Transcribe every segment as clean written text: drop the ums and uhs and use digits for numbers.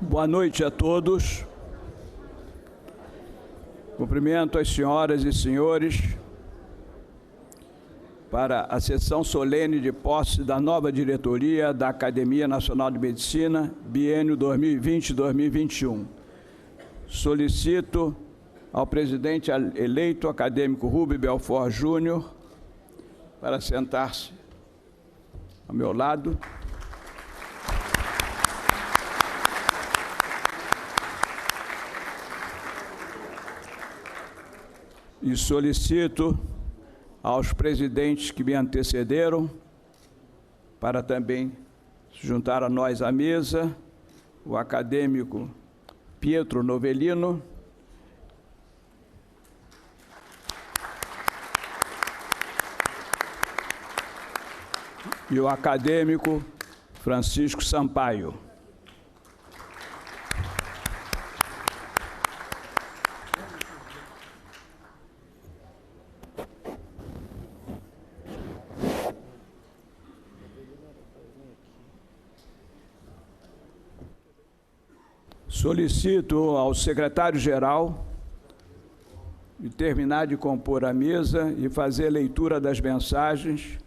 Boa noite a todos. Cumprimento as senhoras e senhores para a sessão solene de posse da nova diretoria da Academia Nacional de Medicina, biênio 2020-2021. Solicito ao presidente eleito, acadêmico Rubem Belfort Júnior, para sentar-se ao meu lado. E solicito aos presidentes que me antecederam para também se juntar a nós à mesa, o acadêmico Pietro Novellino, e o acadêmico Francisco Sampaio. Solicito ao secretário-geral de terminar de compor a mesa e fazer a leitura das mensagens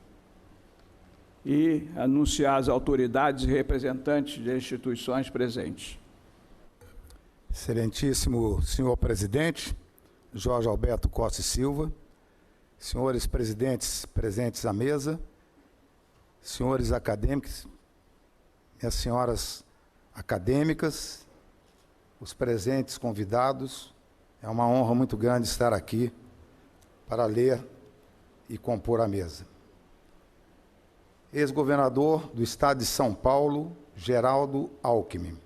e anunciar as autoridades e representantes de instituições presentes. Excelentíssimo senhor presidente, Jorge Alberto Costa e Silva, senhores presidentes presentes à mesa, senhores acadêmicos, minhas senhoras acadêmicas, os presentes convidados, é uma honra muito grande estar aqui para ler e compor a mesa. Ex-governador do Estado de São Paulo, Geraldo Alckmin.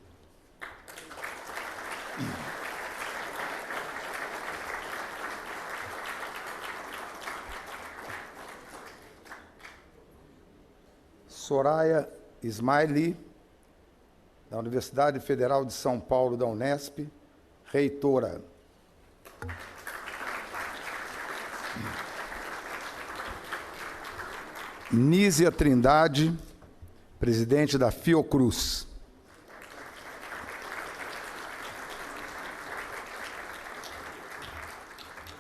Soraya Ismaili, da Universidade Federal de São Paulo, da Unesp, reitora. Nízia Trindade, presidente da Fiocruz.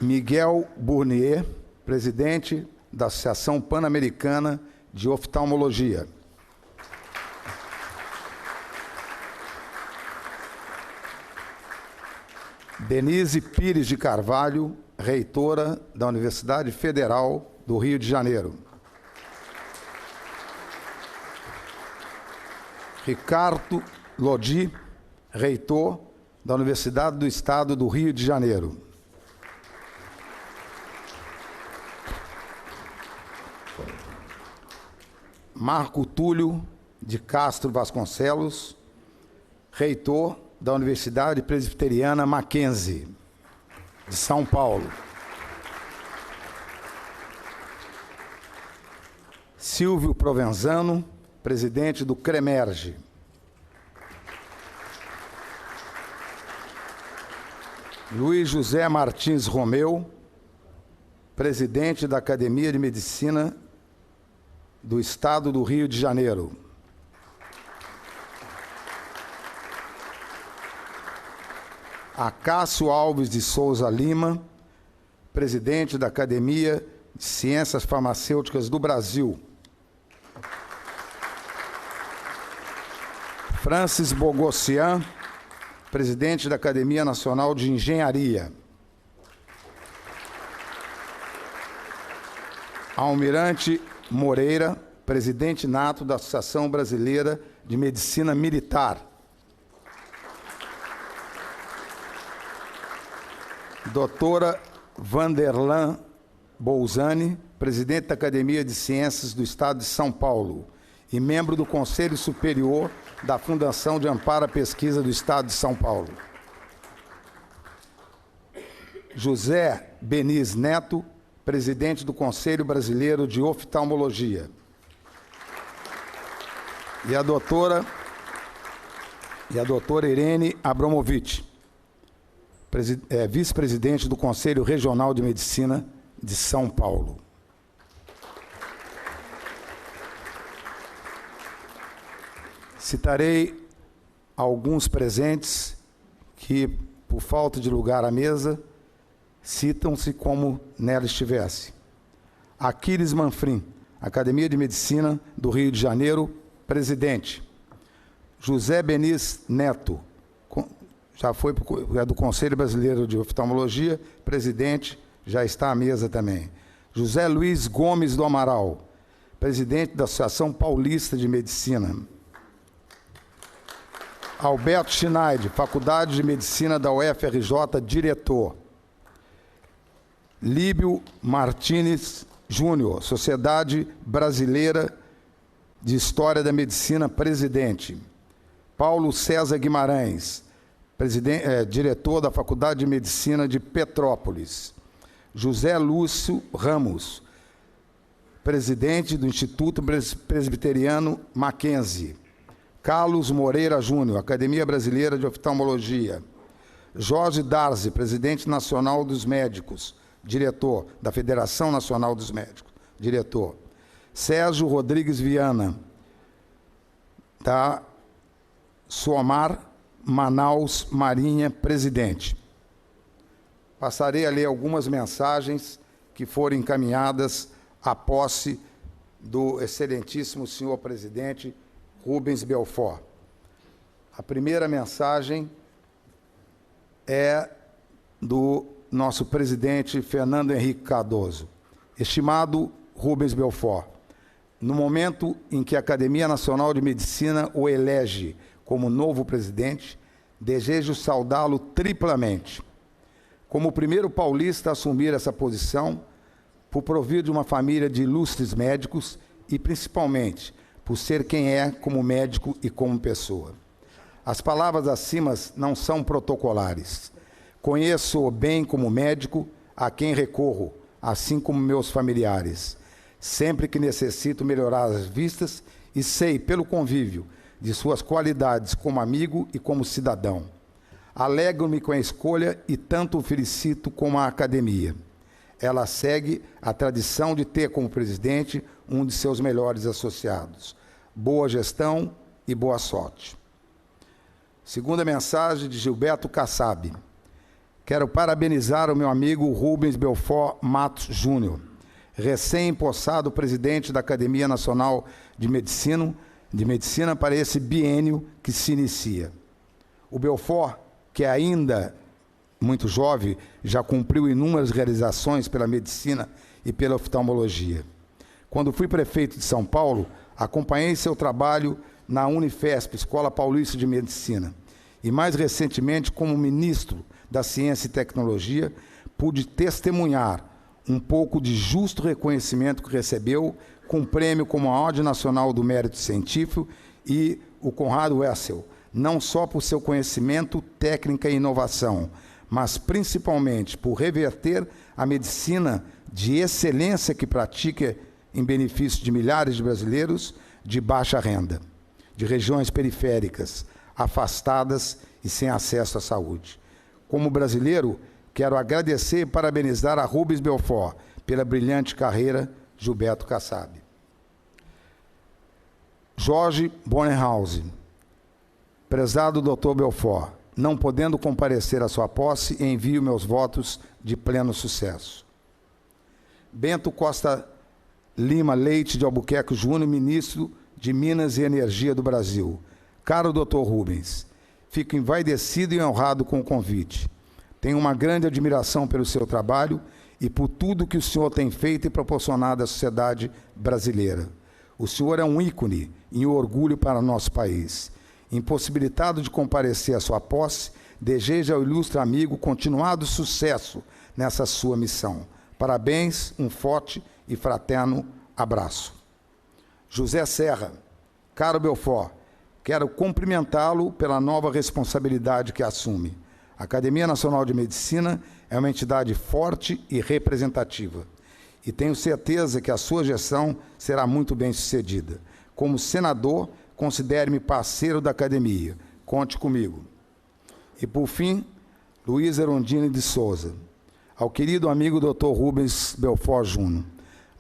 Miguel Burnier, presidente da Associação Pan-Americana de Oftalmologia. Denise Pires de Carvalho, reitora da Universidade Federal do Rio de Janeiro. Ricardo Lodi, reitor da Universidade do Estado do Rio de Janeiro. Marco Túlio de Castro Vasconcelos, reitor da Universidade Presbiteriana Mackenzie, de São Paulo. Silvio Provenzano, presidente do CREMERGE. Luiz José Martins Romeu, presidente da Academia de Medicina do Estado do Rio de Janeiro. Acácio Alves de Souza Lima, presidente da Academia de Ciências Farmacêuticas do Brasil. Francis Bogossian, presidente da Academia Nacional de Engenharia. Almirante Moreira, presidente nato da Associação Brasileira de Medicina Militar. Doutora Vanderlan Bolzani, presidente da Academia de Ciências do Estado de São Paulo e membro do Conselho Superior da Fundação de Amparo à Pesquisa do Estado de São Paulo. José Beniz Neto, presidente do Conselho Brasileiro de Oftalmologia. E a doutora Irene Abramovich, vice-presidente do Conselho Regional de Medicina de São Paulo. Citarei alguns presentes que, por falta de lugar à mesa, citam-se como nela estivesse. Aquiles Manfrim, Academia de Medicina do Rio de Janeiro, presidente. José Benis Neto, já foi do Conselho Brasileiro de Oftalmologia, presidente, já está à mesa também. José Luiz Gomes do Amaral, presidente da Associação Paulista de Medicina. Alberto Schneid, Faculdade de Medicina da UFRJ, diretor. Líbio Martínez Júnior, Sociedade Brasileira de História da Medicina, presidente. Paulo César Guimarães, diretor da Faculdade de Medicina de Petrópolis. José Lúcio Ramos, presidente do Instituto Presbiteriano Mackenzie. Carlos Moreira Júnior, Academia Brasileira de Oftalmologia. Jorge Darzi, presidente nacional dos médicos, diretor da Federação Nacional dos Médicos, diretor. Sérgio Rodrigues Viana, da Somar Manaus Marinha, presidente. Passarei a ler algumas mensagens que foram encaminhadas à posse do excelentíssimo senhor presidente Rubens Belfort. A primeira mensagem é do nosso presidente Fernando Henrique Cardoso. Estimado Rubens Belfort, no momento em que a Academia Nacional de Medicina o elege como novo presidente, desejo saudá-lo triplamente. Como o primeiro paulista a assumir essa posição, por provir de uma família de ilustres médicos e, principalmente, por ser quem é como médico e como pessoa. As palavras acima não são protocolares. Conheço-o bem como médico, a quem recorro, assim como meus familiares, sempre que necessito melhorar as vistas, e sei, pelo convívio, de suas qualidades como amigo e como cidadão. Alegro-me com a escolha e tanto o felicito como a academia. Ela segue a tradição de ter como presidente um de seus melhores associados. Boa gestão e boa sorte. Segunda mensagem de Gilberto Kassab. Quero parabenizar o meu amigo Rubens Belfort Matos Júnior, recém-empossado presidente da Academia Nacional de Medicina para esse biênio que se inicia. O Belfort, que é ainda muito jovem, já cumpriu inúmeras realizações pela medicina e pela oftalmologia. Quando fui prefeito de São Paulo, acompanhei seu trabalho na Unifesp, Escola Paulista de Medicina, e mais recentemente como ministro da Ciência e Tecnologia, pude testemunhar um pouco de justo reconhecimento que recebeu com o prêmio como a Ordem Nacional do Mérito Científico e o Conrad Wessel, não só por seu conhecimento, técnica e inovação, mas principalmente por reverter a medicina de excelência que pratica em benefício de milhares de brasileiros de baixa renda, de regiões periféricas, afastadas e sem acesso à saúde. Como brasileiro, quero agradecer e parabenizar a Rubens Belfort pela brilhante carreira, Gilberto Kassab. Jorge Bonnerhausen. Prezado Dr. Belfort, não podendo comparecer à sua posse, envio meus votos de pleno sucesso. Bento Costa Lima Leite de Albuquerque Júnior, ministro de Minas e Energia do Brasil. Caro Dr. Rubens, fico envaidecido e honrado com o convite. Tenho uma grande admiração pelo seu trabalho e por tudo que o senhor tem feito e proporcionado à sociedade brasileira. O senhor é um ícone e um orgulho para o nosso país. Impossibilitado de comparecer à sua posse, desejo ao ilustre amigo continuado sucesso nessa sua missão. Parabéns, um forte e fraterno abraço. José Serra. Caro Belfort, quero cumprimentá-lo pela nova responsabilidade que assume. A Academia Nacional de Medicina é uma entidade forte e representativa, e tenho certeza que a sua gestão será muito bem sucedida. Como senador, considere-me parceiro da academia. Conte comigo. E, por fim, Luiz Erondini de Souza. Ao querido amigo Dr. Rubens Belfort Júnior,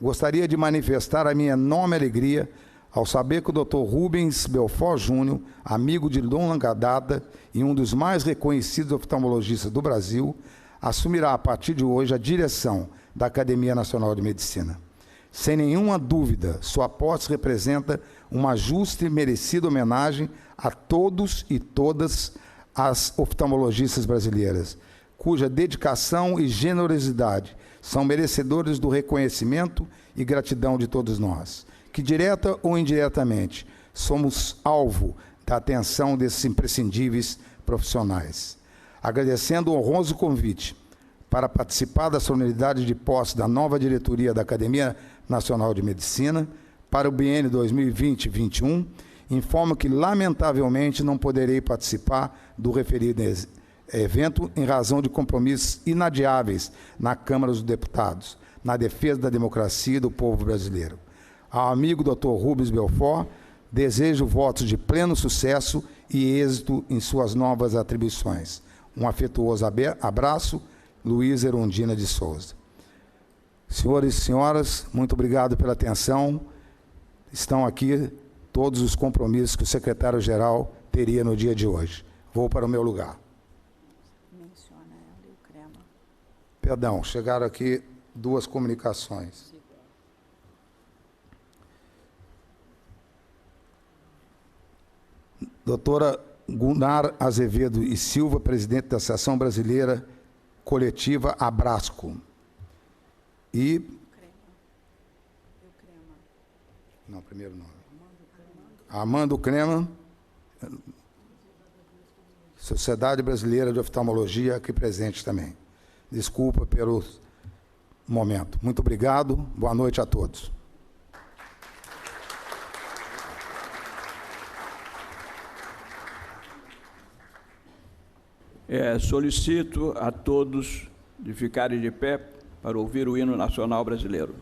gostaria de manifestar a minha enorme alegria Ao saber que o Dr. Rubens Belfort Júnior, amigo de longa data e um dos mais reconhecidos oftalmologistas do Brasil, assumirá a partir de hoje a direção da Academia Nacional de Medicina. Sem nenhuma dúvida, sua posse representa uma justa e merecida homenagem a todos e todas as oftalmologistas brasileiras, cuja dedicação e generosidade são merecedores do reconhecimento e gratidão de todos nós, que, direta ou indiretamente, somos alvo da atenção desses imprescindíveis profissionais. Agradecendo o honroso convite para participar da solenidade de posse da nova diretoria da Academia Nacional de Medicina para o biênio 2020-21, informo que, lamentavelmente, não poderei participar do referido evento em razão de compromissos inadiáveis na Câmara dos Deputados, na defesa da democracia e do povo brasileiro. Ao amigo Dr. Rubens Belfort, desejo votos de pleno sucesso e êxito em suas novas atribuições. Um afetuoso abraço, Luiz Erundina de Souza. Senhores e senhoras, muito obrigado pela atenção. Estão aqui todos os compromissos que o secretário-geral teria no dia de hoje. Vou para o meu lugar. Perdão, chegaram aqui duas comunicações. Doutora Gunnar Azevedo e Silva, presidente da Associação Brasileira Coletiva Abrasco. E... Não, primeiro nome. Armando Crema, Sociedade Brasileira de Oftalmologia, aqui presente também. Desculpa pelo momento. Muito obrigado. Boa noite a todos. Solicito a todos de ficarem de pé para ouvir o hino nacional brasileiro.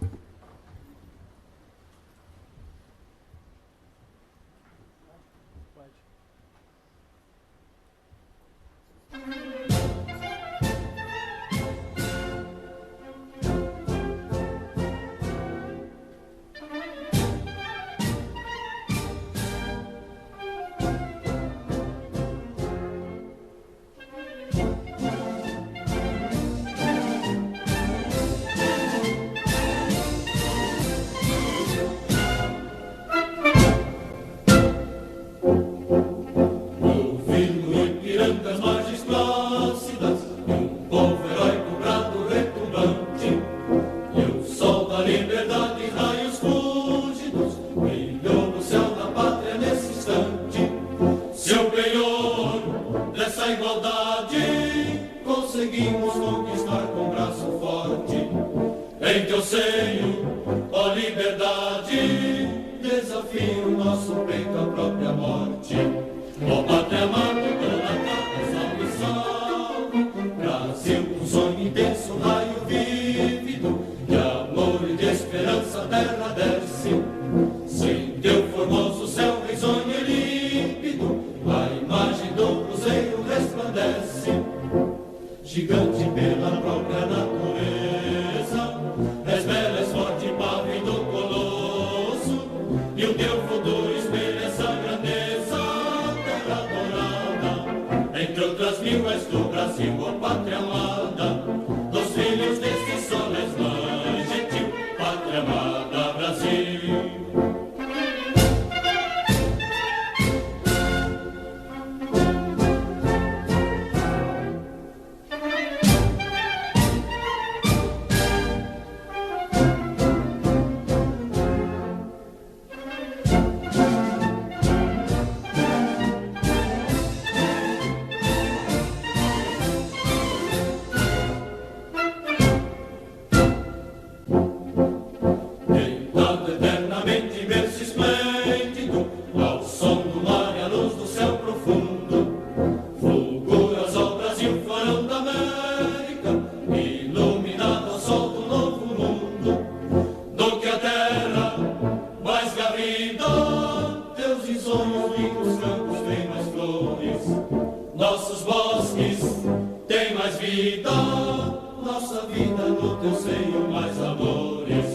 Nossa vida no teu seio mais amores,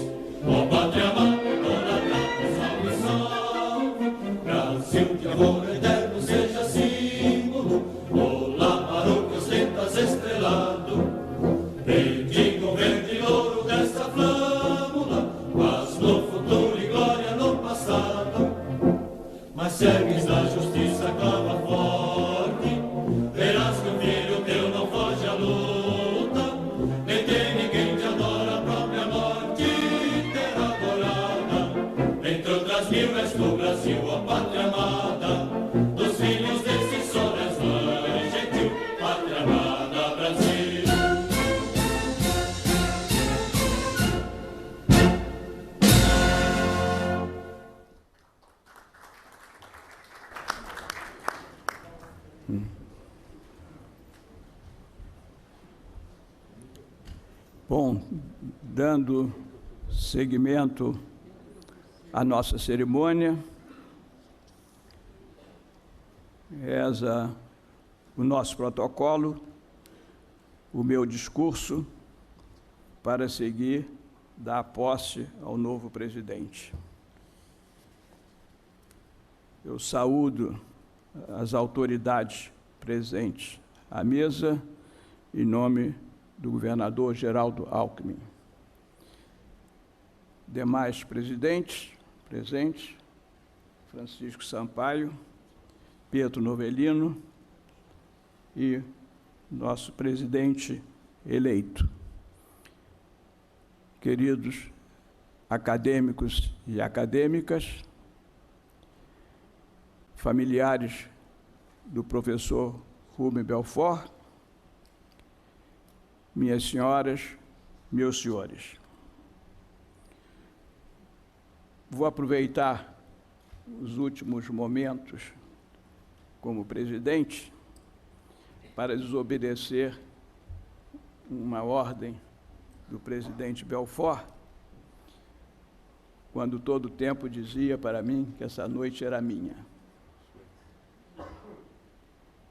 ó pátria amada, toda a salve, salve. amor eterno seja símbolo, olá para o que ostentas estrelado. Bendigo o verde e louro dessa flâmula, paz no futuro e glória no passado. Mas segues na justiça, clama forte, verás que o filho teu não foge à luta, nem tem ninguém te adora, a própria morte terá morada. Entre outras mil és tu, Brasil, a pátria amada, dos filhos desse sol és mãe gentil, pátria amada, Brasil. Bom, dando seguimento à nossa cerimônia, reza o nosso protocolo, o meu discurso, para seguir dar posse ao novo presidente. Eu saúdo as autoridades presentes à mesa, em nome do governador Geraldo Alckmin. Demais presidentes presentes, Francisco Sampaio, Pietro Novelino e nosso presidente eleito. Queridos acadêmicos e acadêmicas, familiares do professor Rubem Belfort, minhas senhoras, meus senhores. Vou aproveitar os últimos momentos como presidente para desobedecer uma ordem do presidente Belfort, quando todo o tempo dizia para mim que essa noite era minha.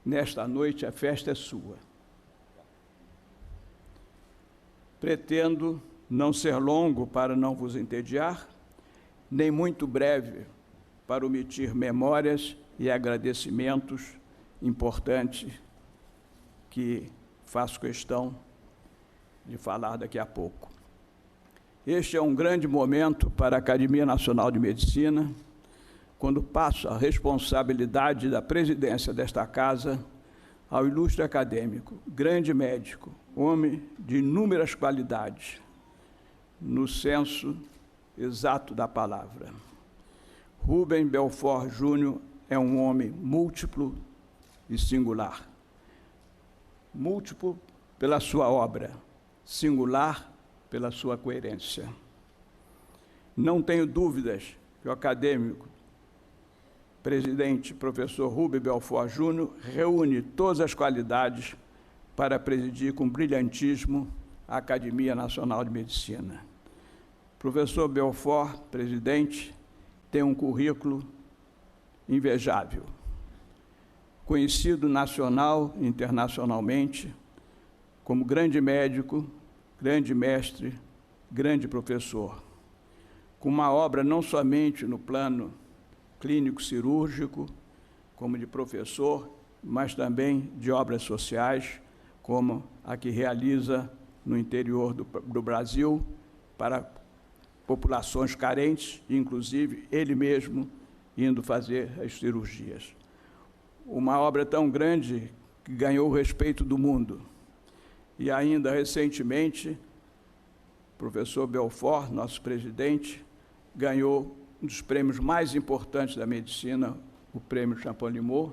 Nesta noite a festa é sua. Pretendo não ser longo para não vos entediar, nem muito breve para omitir memórias e agradecimentos importantes que faço questão de falar daqui a pouco. Este é um grande momento para a Academia Nacional de Medicina, quando passo a responsabilidade da presidência desta casa ao ilustre acadêmico, grande médico, homem de inúmeras qualidades, no senso exato da palavra. Rubem Belfort Júnior é um homem múltiplo e singular. Múltiplo pela sua obra, singular pela sua coerência. Não tenho dúvidas que o acadêmico, presidente, professor Rubem Belfort Júnior, reúne todas as qualidades para presidir com brilhantismo a Academia Nacional de Medicina. Professor Belfort, presidente, tem um currículo invejável, conhecido nacional e internacionalmente como grande médico, grande mestre, grande professor, com uma obra não somente no plano clínico-cirúrgico, como de professor, mas também de obras sociais, como a que realiza no interior do Brasil para populações carentes, inclusive ele mesmo indo fazer as cirurgias. Uma obra tão grande que ganhou o respeito do mundo. E ainda recentemente, o professor Belfort, nosso presidente, ganhou um dos prêmios mais importantes da medicina, o Prêmio Champollion,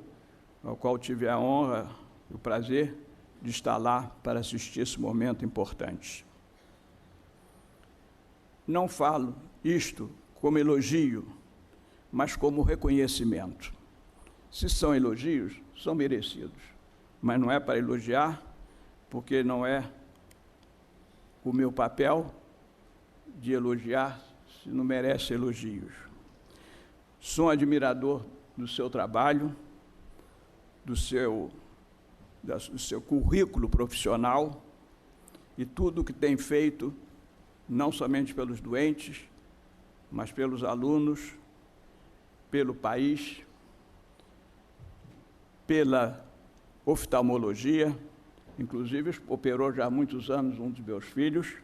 ao qual tive a honra e o prazer de estar lá para assistir esse momento importante. Não falo isto como elogio, mas como reconhecimento. Se são elogios, são merecidos, mas não é para elogiar, porque não é o meu papel de elogiar se não merece elogios. Sou um admirador do seu trabalho, do seu currículo profissional e tudo o que tem feito, não somente pelos doentes, mas pelos alunos, pelo país pela oftalmologia, inclusive operou já há muitos anos um dos meus filhos,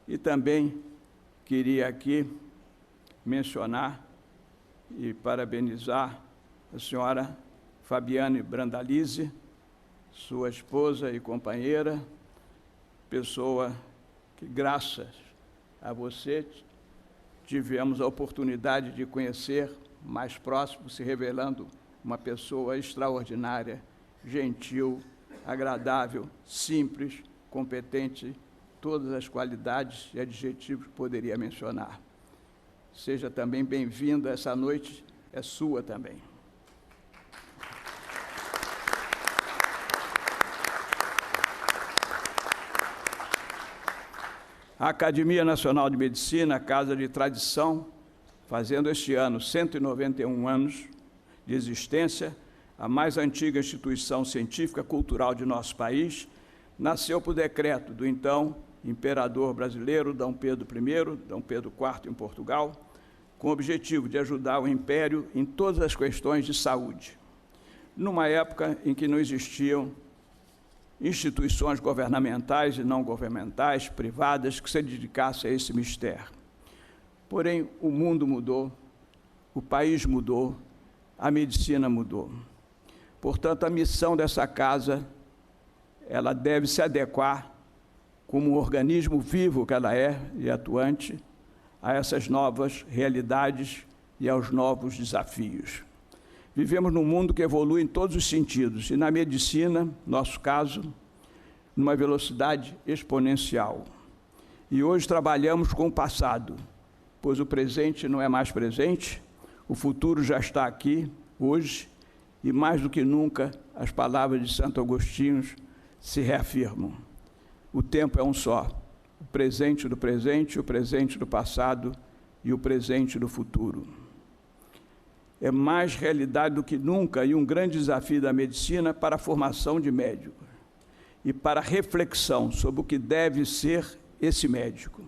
e também queria aqui mencionar e parabenizar a senhora Fabiane Brandalize, sua esposa e companheira, pessoa que, graças a você, tivemos a oportunidade de conhecer mais próximo, se revelando uma pessoa extraordinária, gentil, agradável, simples, competente, todas as qualidades e adjetivos que poderia mencionar. Seja também bem-vindo, essa noite é sua também. A Academia Nacional de Medicina, casa de tradição, fazendo este ano 191 anos de existência, a mais antiga instituição científica cultural de nosso país, nasceu por decreto do então imperador brasileiro Dom Pedro I, Dom Pedro IV em Portugal, com o objetivo de ajudar o império em todas as questões de saúde, numa época em que não existiam instituições governamentais e não governamentais, privadas, que se dedicassem a esse mistério. Porém, o mundo mudou, o país mudou, a medicina mudou. Portanto, a missão dessa casa, ela deve se adequar, como um organismo vivo que ela é e atuante, a essas novas realidades e aos novos desafios. Vivemos num mundo que evolui em todos os sentidos, e na medicina, nosso caso, numa velocidade exponencial. E hoje trabalhamos com o passado, pois o presente não é mais presente, o futuro já está aqui, hoje, e mais do que nunca, as palavras de Santo Agostinho se reafirmam. O tempo é um só, o presente do presente, o presente do passado e o presente do futuro. É mais realidade do que nunca e um grande desafio da medicina para a formação de médicos e para a reflexão sobre o que deve ser esse médico,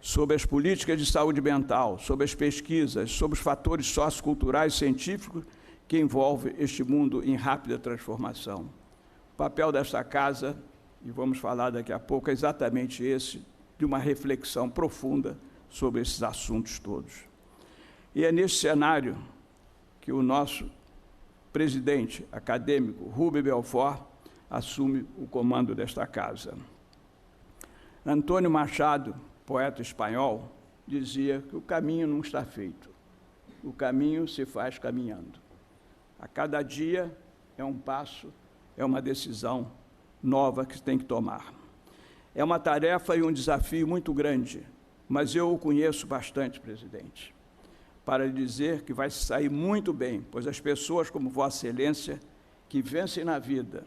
sobre as políticas de saúde mental, sobre as pesquisas, sobre os fatores socioculturais e científicos que envolvem este mundo em rápida transformação. O papel desta casa, e vamos falar daqui a pouco, é exatamente esse, de uma reflexão profunda sobre esses assuntos todos. E é nesse cenário que o nosso presidente acadêmico, Rubem Belfort, assume o comando desta casa. Antônio Machado, poeta espanhol, dizia que o caminho não está feito, o caminho se faz caminhando. A cada dia é um passo, é uma decisão nova que tem que tomar. É uma tarefa e um desafio muito grande, mas eu o conheço bastante, presidente, para lhe dizer que vai se sair muito bem, pois as pessoas como Vossa Excelência, que vencem na vida,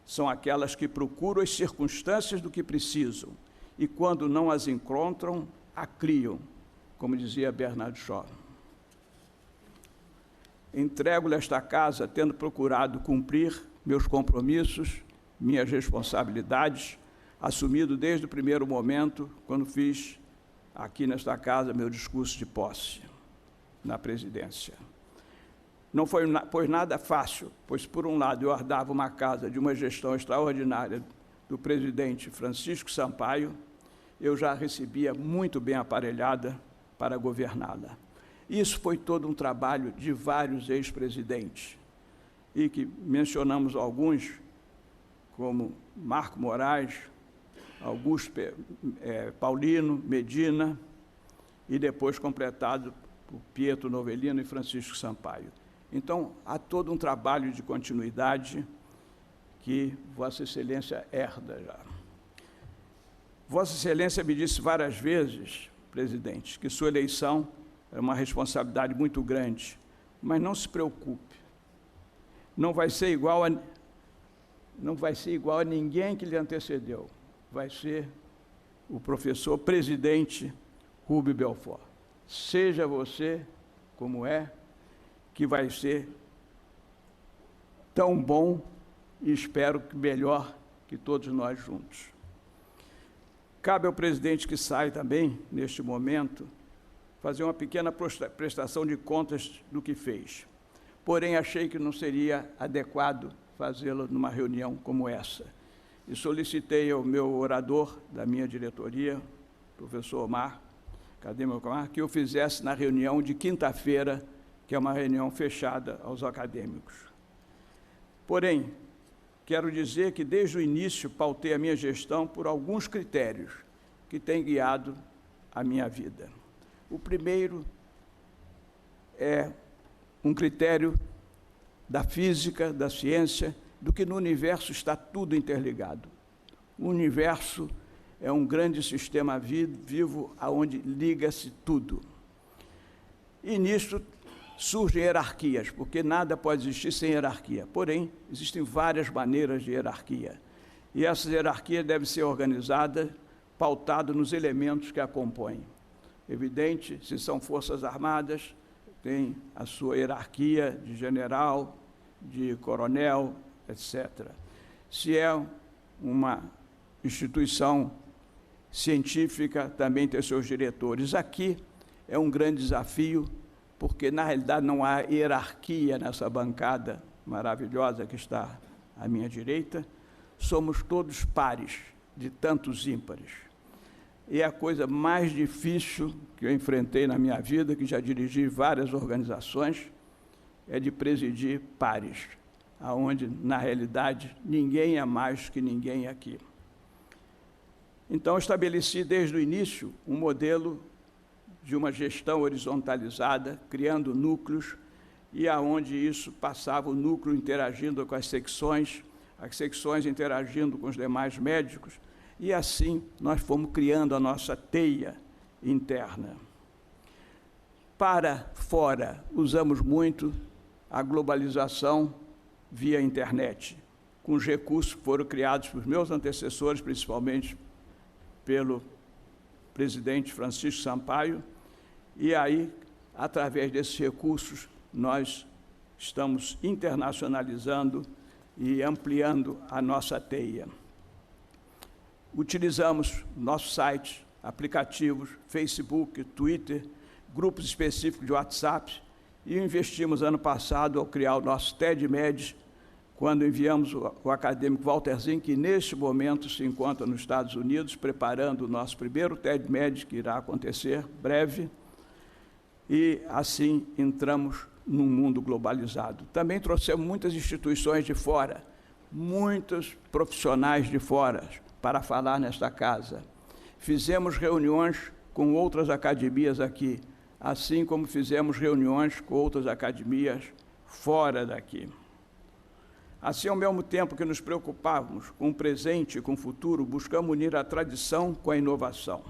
são aquelas que procuram as circunstâncias do que precisam e, quando não as encontram, a criam, como dizia Bernard Shaw. Entrego-lhe esta casa tendo procurado cumprir meus compromissos, minhas responsabilidades, assumido desde o primeiro momento, quando fiz aqui nesta casa meu discurso de posse na presidência. Não foi, pois, nada fácil, pois, por um lado, eu herdava uma casa de uma gestão extraordinária do presidente Francisco Sampaio, eu já recebia muito bem aparelhada para governá-la. Isso foi todo um trabalho de vários ex-presidentes, e que mencionamos alguns, como Marco Moraes, Augusto Paulino, Medina, e depois completado por Pietro Novelino e Francisco Sampaio. Então, há todo um trabalho de continuidade que Vossa Excelência herda já. Vossa Excelência me disse várias vezes, presidente, que sua eleição é uma responsabilidade muito grande, mas não se preocupe, não vai ser igual a ninguém que lhe antecedeu, vai ser o professor presidente Rubem Belfort. Seja você como é, que vai ser tão bom e espero que melhor que todos nós juntos. Cabe ao presidente que sai também, neste momento, fazer uma pequena prestação de contas do que fez. porém achei que não seria adequado fazê-lo numa reunião como essa. E solicitei ao meu orador da minha diretoria, professor Omar, acadêmico Omar, que eu fizesse na reunião de quinta-feira, que é uma reunião fechada aos acadêmicos. Porém, quero dizer que desde o início pautei a minha gestão por alguns critérios que têm guiado a minha vida. O primeiro é um critério da física, da ciência, do que no universo está tudo interligado. O universo é um grande sistema vivo aonde liga-se tudo. E nisso surgem hierarquias, porque nada pode existir sem hierarquia. Porém, existem várias maneiras de hierarquia. E essas hierarquias devem ser organizadas, pautadas nos elementos que a compõem. Evidente, se são forças armadas, tem a sua hierarquia de general, de coronel, etc. Se é uma instituição científica, também tem seus diretores. Aqui é um grande desafio, porque, na realidade, não há hierarquia nessa bancada maravilhosa que está à minha direita. Somos todos pares de tantos ímpares. E é a coisa mais difícil que eu enfrentei na minha vida, que já dirigi várias organizações, é de presidir pares, aonde, na realidade, ninguém é mais que ninguém aqui. Então, estabeleci desde o início um modelo de uma gestão horizontalizada, criando núcleos, e aonde isso passava o núcleo interagindo com as secções interagindo com os demais médicos, e assim nós fomos criando a nossa teia interna. Para fora, usamos muito a globalização via internet, com os recursos que foram criados pelos meus antecessores, principalmente pelo presidente Francisco Sampaio, e aí, através desses recursos, nós estamos internacionalizando e ampliando a nossa teia. Utilizamos nossos sites, aplicativos, Facebook, Twitter, grupos específicos de WhatsApp, e investimos ano passado ao criar o nosso TED-Med, quando enviamos o acadêmico Walterzinho, que neste momento se encontra nos Estados Unidos, preparando o nosso primeiro TED-Med, que irá acontecer breve, e assim entramos num mundo globalizado. Também trouxemos muitas instituições de fora, muitos profissionais de fora, para falar nesta casa. Fizemos reuniões com outras academias aqui, assim como fizemos reuniões com outras academias fora daqui. Assim, ao mesmo tempo que nos preocupávamos com o presente e com o futuro, buscamos unir a tradição com a inovação.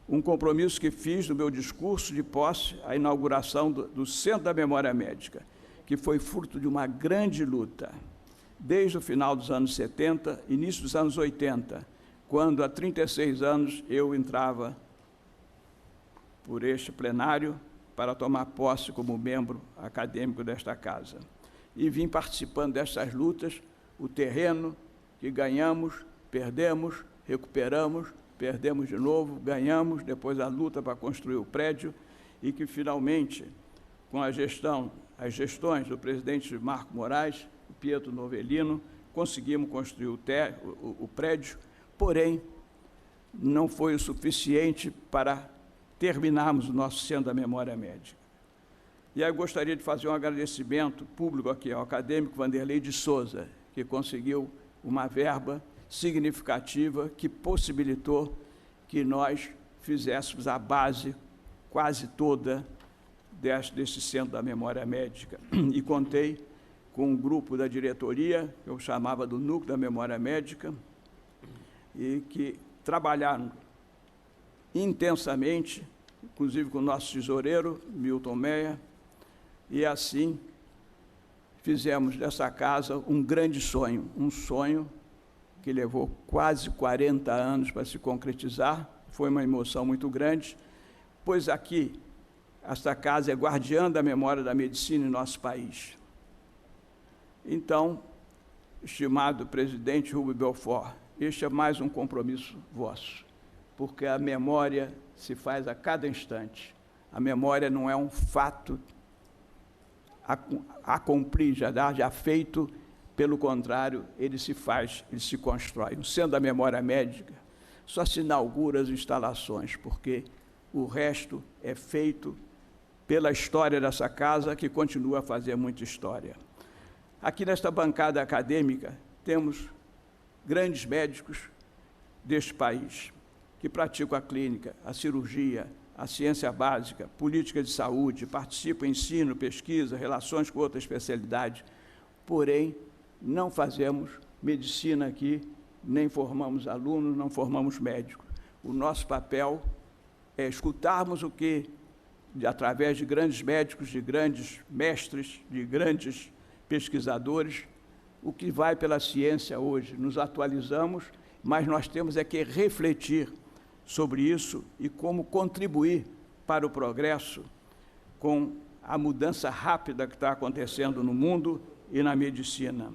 Um compromisso que fiz no meu discurso de posse à inauguração do Centro da Memória Médica, que foi fruto de uma grande luta, desde o final dos anos 70, início dos anos 80, quando, há 36 anos, eu entrava por este plenário para tomar posse como membro acadêmico desta casa. E vim participando dessas lutas, o terreno que ganhamos, perdemos, recuperamos, perdemos de novo, ganhamos, depois a luta para construir o prédio, e que, finalmente, com as gestões do presidente Marco Moraes, o Pietro Novelino, conseguimos construir o prédio, porém, não foi o suficiente para terminarmos o nosso Centro da Memória Médica. E aí eu gostaria de fazer um agradecimento público aqui ao acadêmico Vanderlei de Souza, que conseguiu uma verba significativa que possibilitou que nós fizéssemos a base quase toda desse Centro da Memória Médica. E contei com um grupo da diretoria, que eu chamava do Núcleo da Memória Médica, e que trabalharam intensamente, inclusive com o nosso tesoureiro, Milton Meia, e assim fizemos dessa casa um grande sonho, um sonho que levou quase 40 anos para se concretizar. Foi uma emoção muito grande, pois aqui, esta casa é guardiã da memória da medicina em nosso país. Então, estimado presidente Rubem Belfort, este é mais um compromisso vosso, porque a memória se faz a cada instante. A memória não é um fato accompli, já feito. Pelo contrário, ele se faz, ele se constrói. No Centro da Memória Médica, só se inaugura as instalações, porque o resto é feito pela história dessa casa, que continua a fazer muita história. Aqui nesta bancada acadêmica, temos grandes médicos deste país, que praticam a clínica, a cirurgia, a ciência básica, política de saúde, participam em ensino, pesquisa, relações com outras especialidades, porém, não fazemos medicina aqui, nem formamos alunos, não formamos médicos. O nosso papel é escutarmos o que, através de grandes médicos, de grandes mestres, de grandes pesquisadores, o que vai pela ciência hoje. Nos atualizamos, mas nós temos é que refletir sobre isso e como contribuir para o progresso com a mudança rápida que está acontecendo no mundo e na medicina.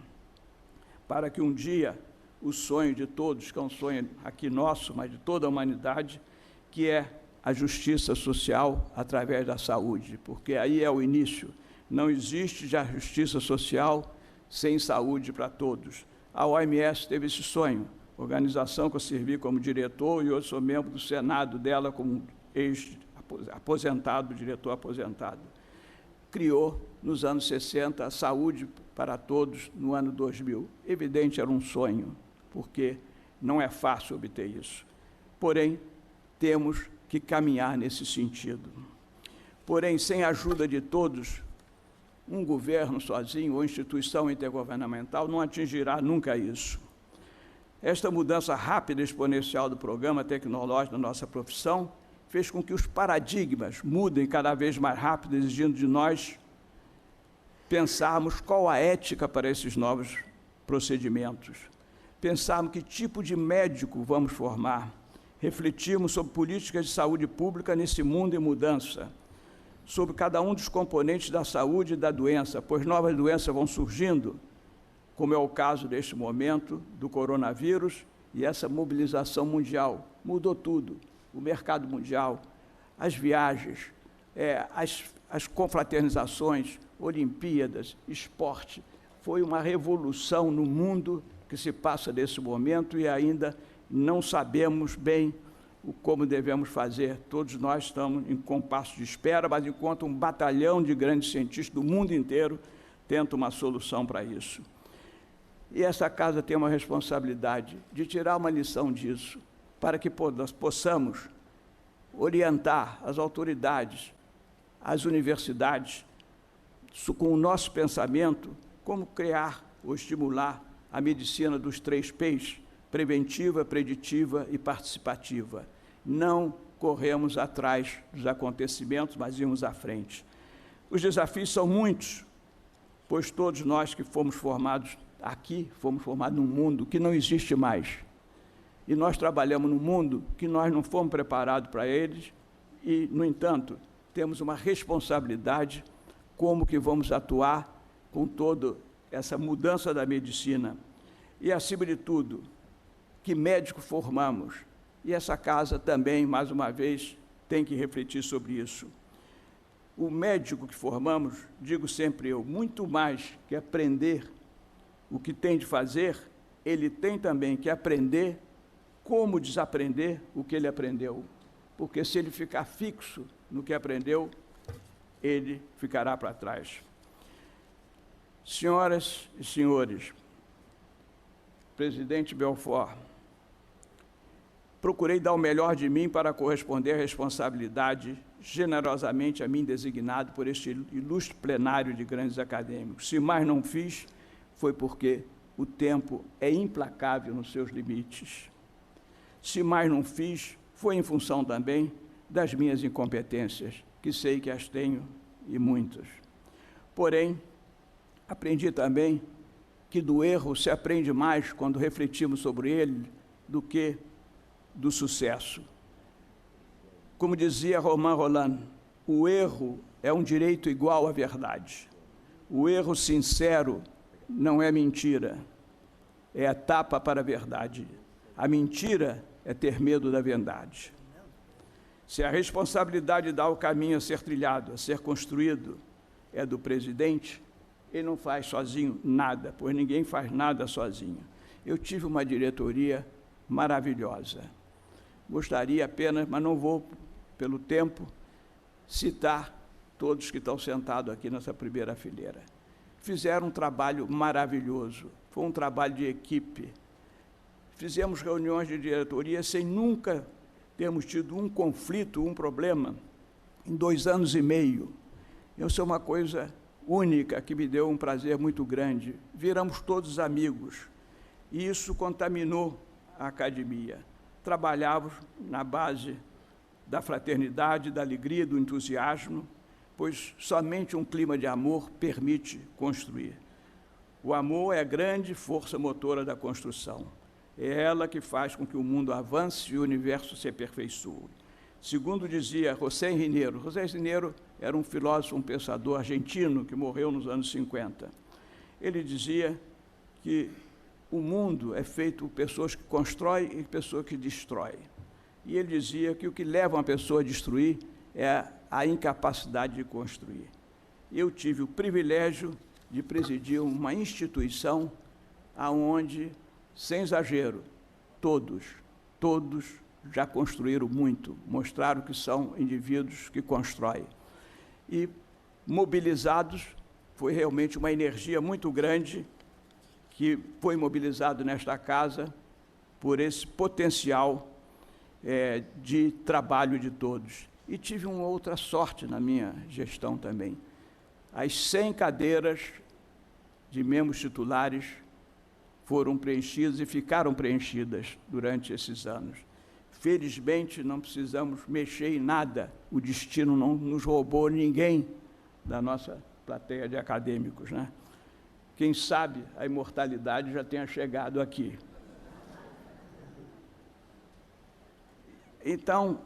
Para que um dia o sonho de todos, que é um sonho aqui nosso, mas de toda a humanidade, que é a justiça social através da saúde, porque aí é o início. Não existe já justiça social sem saúde para todos. A OMS teve esse sonho, organização que eu servi como diretor e hoje sou membro do Senado dela como ex-aposentado, diretor aposentado. Criou, nos anos 60, a saúde para todos no ano 2000. Evidente, era um sonho, porque não é fácil obter isso. Porém, temos que caminhar nesse sentido. Porém, sem a ajuda de todos, um governo sozinho ou instituição intergovernamental não atingirá nunca isso. Esta mudança rápida e exponencial do programa tecnológico da nossa profissão fez com que os paradigmas mudem cada vez mais rápido, exigindo de nós pensarmos qual a ética para esses novos procedimentos, pensarmos que tipo de médico vamos formar, refletirmos sobre políticas de saúde pública nesse mundo em mudança, sobre cada um dos componentes da saúde e da doença, pois novas doenças vão surgindo, como é o caso deste momento do coronavírus, e essa mobilização mundial mudou tudo, o mercado mundial, as viagens, as confraternizações, Olimpíadas, esporte, foi uma revolução no mundo que se passa nesse momento e ainda não sabemos bem como devemos fazer. Todos nós estamos em compasso de espera, mas enquanto um batalhão de grandes cientistas do mundo inteiro tenta uma solução para isso. E essa casa tem uma responsabilidade de tirar uma lição disso, para que nós possamos orientar as autoridades, as universidades, com o nosso pensamento, como criar ou estimular a medicina dos 3 P's, preventiva, preditiva e participativa. Não corremos atrás dos acontecimentos, mas irmos à frente. Os desafios são muitos, pois todos nós que fomos formados aqui, fomos formados num mundo que não existe mais. E nós trabalhamos num mundo que nós não fomos preparados para eles e, no entanto, temos uma responsabilidade como que vamos atuar com toda essa mudança da medicina. E, acima de tudo, que médico formamos. E essa casa também, mais uma vez, tem que refletir sobre isso. O médico que formamos, digo sempre eu, muito mais que aprender o que tem de fazer, ele tem também que aprender como desaprender o que ele aprendeu. Porque se ele ficar fixo no que aprendeu, ele ficará para trás. Senhoras e senhores, presidente Belfort, procurei dar o melhor de mim para corresponder à responsabilidade generosamente a mim designado por este ilustre plenário de grandes acadêmicos. Se mais não fiz, foi porque o tempo é implacável nos seus limites. Se mais não fiz, foi em função também das minhas incompetências, que sei que as tenho e muitas. Porém, aprendi também que do erro se aprende mais quando refletimos sobre ele do que do sucesso. Como dizia Romain Rolland, o erro é um direito igual à verdade. O erro sincero não é mentira, é a tapa para a verdade. A mentira é ter medo da verdade. Se a responsabilidade dá o caminho a ser trilhado, a ser construído, é do presidente, ele não faz sozinho nada, pois ninguém faz nada sozinho. Eu tive uma diretoria maravilhosa. Gostaria apenas, mas não vou, pelo tempo, citar todos que estão sentados aqui nessa primeira fileira. Fizeram um trabalho maravilhoso, foi um trabalho de equipe. Fizemos reuniões de diretoria sem nunca termos tido um conflito, um problema, em 2 anos e meio. Isso é uma coisa única que me deu um prazer muito grande. Viramos todos amigos, e isso contaminou a academia. Trabalhávamos na base da fraternidade, da alegria, do entusiasmo, pois somente um clima de amor permite construir. O amor é a grande força motora da construção. É ela que faz com que o mundo avance e o universo se aperfeiçoe. Segundo dizia José Rineiro, José Rineiro era um filósofo, um pensador argentino que morreu nos anos 50. Ele dizia que o mundo é feito por pessoas que constroem e pessoas que destroem. E ele dizia que o que leva uma pessoa a destruir é a incapacidade de construir. Eu tive o privilégio de presidir uma instituição onde, sem exagero, todos já construíram muito, mostraram que são indivíduos que constroem. E, mobilizados, foi realmente uma energia muito grande que foi mobilizado nesta casa por esse potencial de trabalho de todos. E tive uma outra sorte na minha gestão também. As 100 cadeiras de membros titulares foram preenchidas e ficaram preenchidas durante esses anos. Felizmente, não precisamos mexer em nada. O destino não nos roubou ninguém da nossa plateia de acadêmicos, né? Quem sabe a imortalidade já tenha chegado aqui. Então,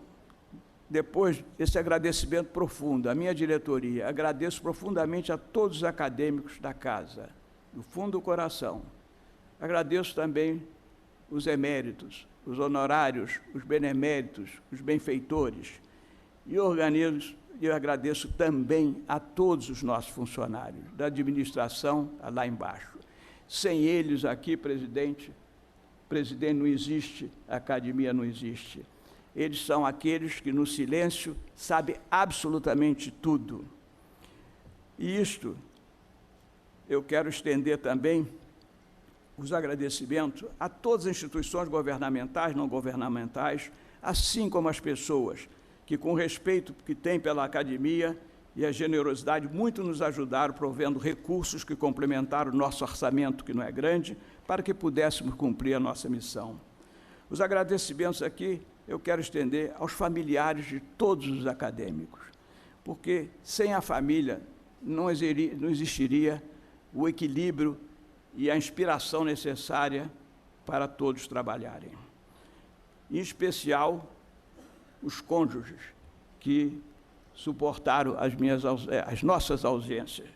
depois desse agradecimento profundo à minha diretoria, agradeço profundamente a todos os acadêmicos da casa, do fundo do coração. Agradeço também os eméritos, os honorários, os beneméritos, os benfeitores. E eu agradeço também a todos os nossos funcionários, da administração lá embaixo. Sem eles aqui, presidente não existe, a academia não existe. Eles são aqueles que, no silêncio, sabem absolutamente tudo. E isto, eu quero estender também os agradecimentos a todas as instituições governamentais, não governamentais, assim como as pessoas que, com o respeito que têm pela academia e a generosidade, muito nos ajudaram, provendo recursos que complementaram o nosso orçamento, que não é grande, para que pudéssemos cumprir a nossa missão. Os agradecimentos aqui eu quero estender aos familiares de todos os acadêmicos, porque sem a família não existiria o equilíbrio e a inspiração necessária para todos trabalharem. Em especial, os cônjuges que suportaram as nossas ausências.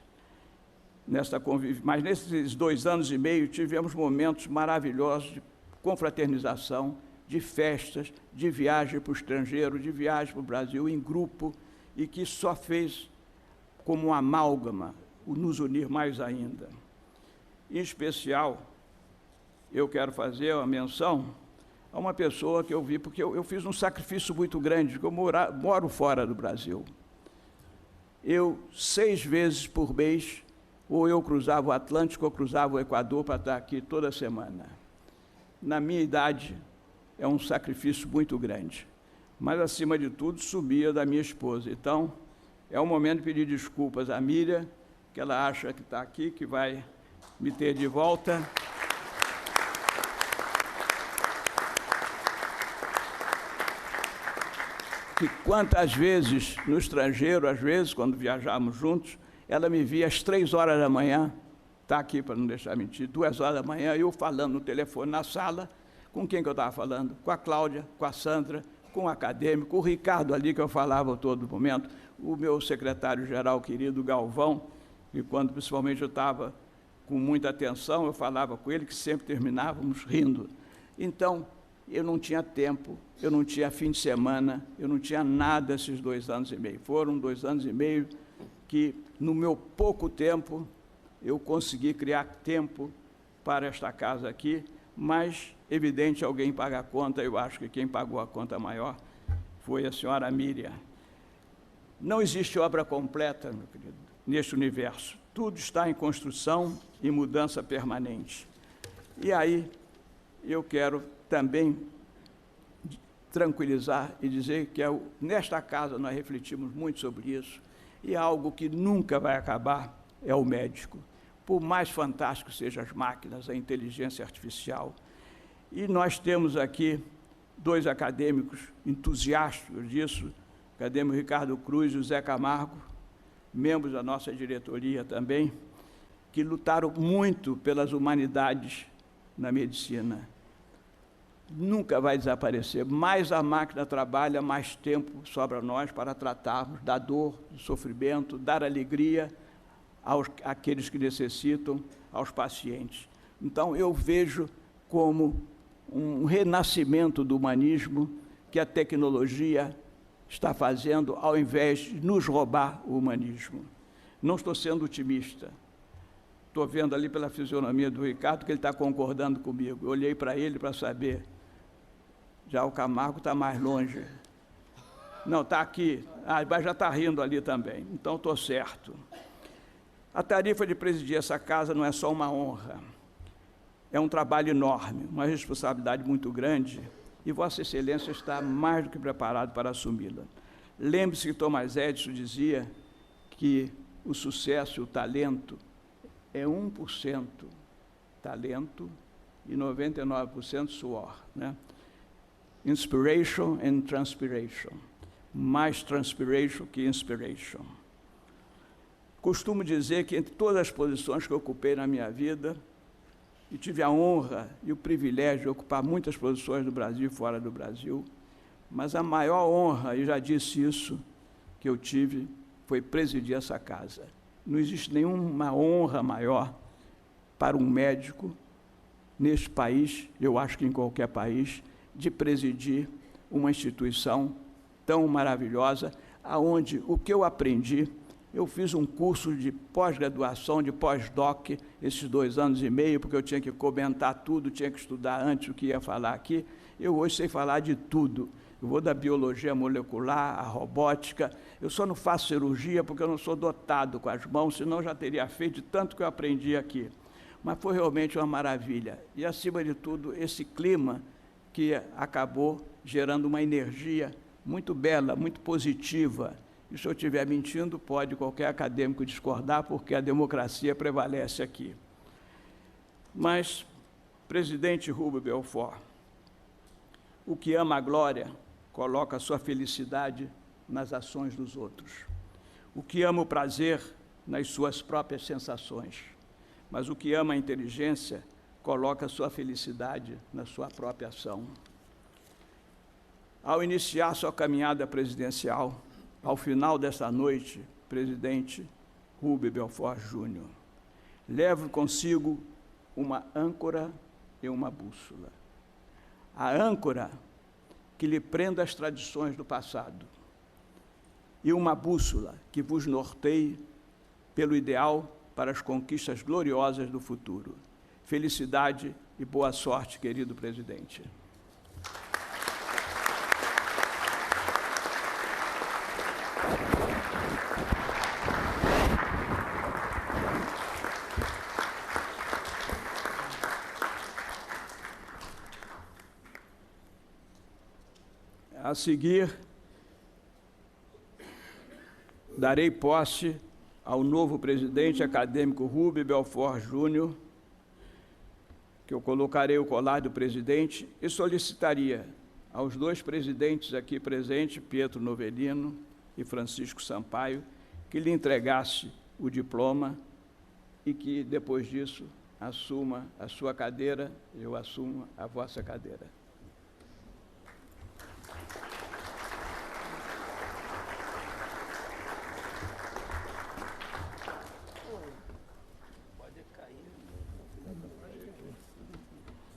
Mas nesses 2 anos e meio tivemos momentos maravilhosos de confraternização, de festas, de viagem para o estrangeiro, de viagem para o Brasil em grupo, e que só fez como um amálgama nos unir mais ainda. Em especial, eu quero fazer uma menção a uma pessoa que eu vi, porque eu fiz um sacrifício muito grande, porque eu moro fora do Brasil. 6 vezes por mês, ou eu cruzava o Atlântico ou cruzava o Equador para estar aqui toda semana. Na minha idade, é um sacrifício muito grande. Mas, acima de tudo, subia da minha esposa. Então, é o momento de pedir desculpas à Miriam, que ela acha que está aqui, que vai me ter de volta. Que quantas vezes, no estrangeiro, às vezes, quando viajávamos juntos, ela me via às 3 horas da manhã, está aqui para não deixar mentir, 2 horas da manhã, eu falando no telefone na sala. Com quem que eu estava falando? Com a Cláudia, com a Sandra, com o acadêmico, o Ricardo ali, que eu falava a todo momento, o meu secretário-geral querido Galvão, e quando principalmente eu estava com muita atenção, eu falava com ele, que sempre terminávamos rindo. Então, eu não tinha tempo, eu não tinha fim de semana, eu não tinha nada esses 2 anos e meio. Foram 2 anos e meio que, no meu pouco tempo, eu consegui criar tempo para esta casa aqui, mas, evidente, alguém paga a conta. Eu acho que quem pagou a conta maior foi a senhora Miriam. Não existe obra completa, meu querido, neste universo. Tudo está em construção e mudança permanente. E aí, eu quero também tranquilizar e dizer que nesta casa nós refletimos muito sobre isso, e algo que nunca vai acabar é o médico. Por mais fantástico sejam as máquinas, a inteligência artificial. E nós temos aqui dois acadêmicos entusiastas disso, o acadêmico Ricardo Cruz e o Zé Camargo, membros da nossa diretoria também, que lutaram muito pelas humanidades na medicina. Nunca vai desaparecer. Mais a máquina trabalha, mais tempo sobra a nós para tratarmos da dor, do sofrimento, dar alegria àqueles que necessitam, aos pacientes. Então, eu vejo como um renascimento do humanismo que a tecnologia está fazendo, ao invés de nos roubar o humanismo. Não estou sendo otimista. Estou vendo ali pela fisionomia do Ricardo que ele está concordando comigo. Eu olhei para ele para saber. Já o Camargo está mais longe. Não, está aqui. Mas já está rindo ali também. Então, estou certo. A tarefa de presidir essa casa não é só uma honra. É um trabalho enorme, uma responsabilidade muito grande, e Vossa Excelência está mais do que preparado para assumi-la. Lembre-se que Thomas Edison dizia que o sucesso e o talento é 1% talento e 99% suor, né? Inspiration and transpiration. Mais transpiration que inspiration. Costumo dizer que entre todas as posições que eu ocupei na minha vida, e tive a honra e o privilégio de ocupar muitas posições no Brasil e fora do Brasil, mas a maior honra, e já disse isso, que eu tive, foi presidir essa casa. Não existe nenhuma honra maior para um médico neste país, eu acho que em qualquer país, de presidir uma instituição tão maravilhosa, aonde o que eu aprendi, eu fiz um curso de pós-graduação, de pós-doc, esses 2 anos e meio, porque eu tinha que comentar tudo, tinha que estudar antes o que ia falar aqui. Eu hoje sei falar de tudo. Eu vou da biologia molecular, à robótica. Eu só não faço cirurgia porque eu não sou dotado com as mãos, senão eu já teria feito de tanto que eu aprendi aqui. Mas foi realmente uma maravilha. E, acima de tudo, esse clima que acabou gerando uma energia muito bela, muito positiva. E se eu estiver mentindo, pode qualquer acadêmico discordar, porque a democracia prevalece aqui. Mas, presidente Rubem Belfort, o que ama a glória coloca a sua felicidade nas ações dos outros. O que ama o prazer nas suas próprias sensações. Mas o que ama a inteligência coloca a sua felicidade na sua própria ação. Ao iniciar sua caminhada presidencial, ao final desta noite, presidente Rubem Belfort Júnior, leve consigo uma âncora e uma bússola. A âncora que lhe prenda as tradições do passado e uma bússola que vos norteie pelo ideal para as conquistas gloriosas do futuro. Felicidade e boa sorte, querido presidente. A seguir, darei posse ao novo presidente acadêmico Rubem Belfort Júnior, que eu colocarei o colar do presidente, e solicitaria aos 2 presidentes aqui presentes, Pietro Novelino e Francisco Sampaio, que lhe entregasse o diploma e que, depois disso, assuma a sua cadeira, eu assumo a vossa cadeira.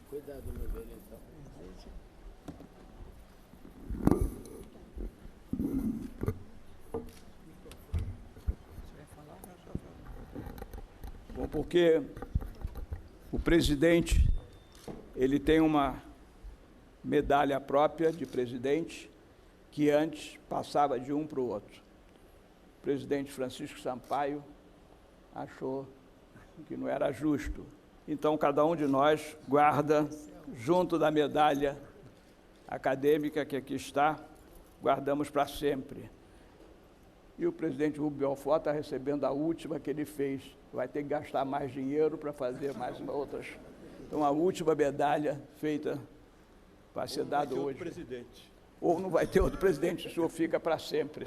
Cuidado, meu velho, então. porque o presidente, ele tem uma medalha própria de presidente, que antes passava de um para o outro. O presidente Francisco Sampaio achou que não era justo. Então, cada um de nós guarda, junto da medalha acadêmica que aqui está, guardamos para sempre. E o presidente Rubem Belfort está recebendo a última que ele fez. Vai ter que gastar mais dinheiro para fazer mais outras. Então, a última medalha feita vai ser dada hoje. Presidente. Ou não vai ter outro presidente, o senhor fica para sempre.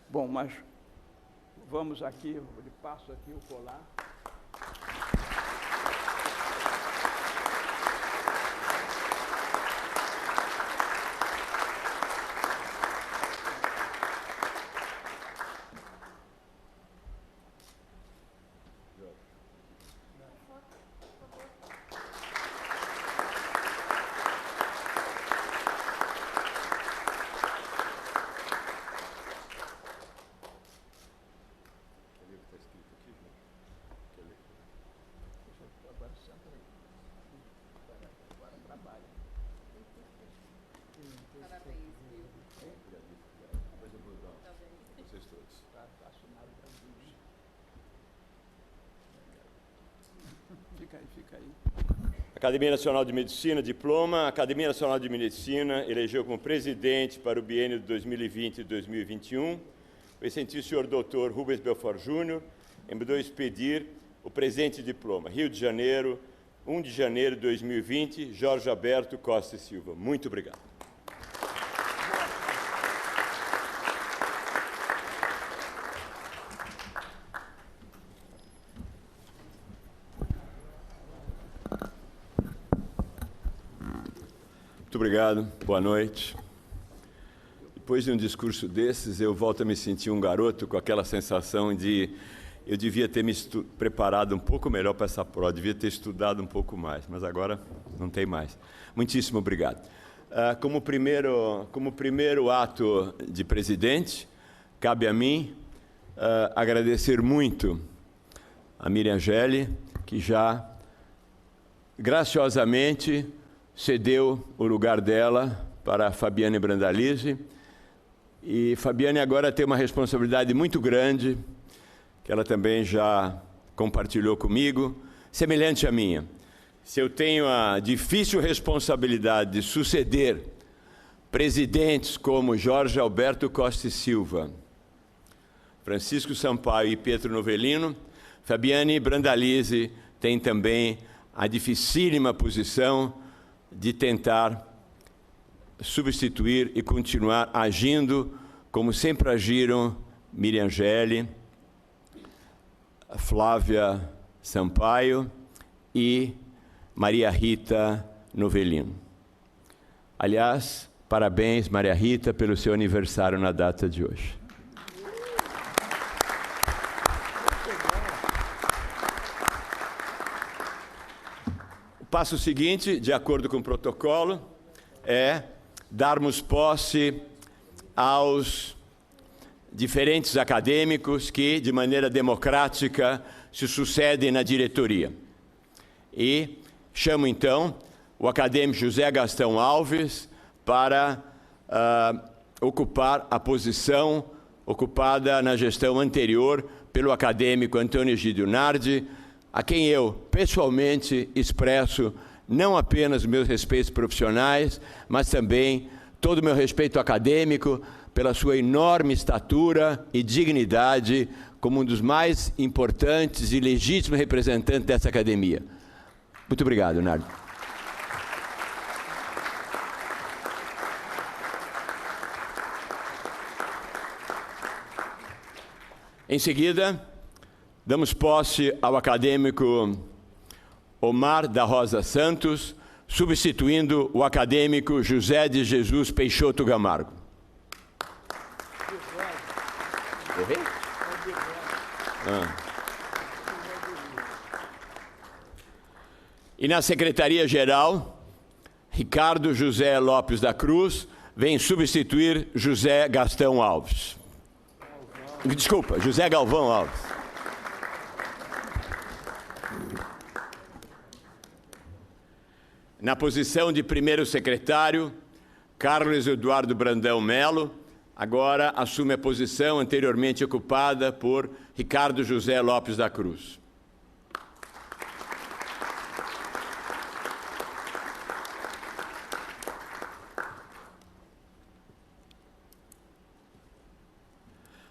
Bom, mas vamos aqui, eu lhe passo aqui o colar. Fica aí. Academia Nacional de Medicina, diploma. A Academia Nacional de Medicina elegeu como presidente para o biênio de 2020 e 2021 o excelentíssimo senhor Dr. Rubens Belfort Júnior, e mandou expedir o presente diploma. Rio de Janeiro, 1 de janeiro de 2020, Jorge Alberto Costa e Silva. Muito obrigado. Muito obrigado, boa noite. Depois de um discurso desses, eu volto a me sentir um garoto com aquela sensação de eu devia ter me preparado um pouco melhor para essa prova, devia ter estudado um pouco mais, mas agora não tem mais. Muitíssimo obrigado. Como primeiro ato de presidente, cabe a mim agradecer muito a Miriam Gelli, que já graciosamente cedeu o lugar dela para a Fabiane Brandalize. E Fabiane agora tem uma responsabilidade muito grande, que ela também já compartilhou comigo, semelhante à minha. Se eu tenho a difícil responsabilidade de suceder presidentes como Jorge Alberto Costa e Silva, Francisco Sampaio e Pietro Novellino, Fabiane Brandalize tem também a dificílima posição de tentar substituir e continuar agindo como sempre agiram Miriam Gelli, Flávia Sampaio e Maria Rita Novellino. Aliás, parabéns, Maria Rita, pelo seu aniversário na data de hoje. O passo seguinte, de acordo com o protocolo, é darmos posse aos diferentes acadêmicos que, de maneira democrática, se sucedem na diretoria. E chamo, então, o acadêmico José Gastão Alves para ocupar a posição ocupada na gestão anterior pelo acadêmico Antônio Egídio Nardi, a quem eu, pessoalmente, expresso não apenas meus respeitos profissionais, mas também todo o meu respeito acadêmico pela sua enorme estatura e dignidade como um dos mais importantes e legítimos representantes dessa academia. Muito obrigado, Nardi. Em seguida, damos posse ao acadêmico Omar da Rosa Santos, substituindo o acadêmico José de Jesus Peixoto Gamargo. E na Secretaria-Geral, Ricardo José Lopes da Cruz vem substituir José Gastão Alves. Desculpa, José Galvão Alves. Na posição de primeiro secretário, Carlos Eduardo Brandão Melo, agora assume a posição anteriormente ocupada por Ricardo José Lopes da Cruz.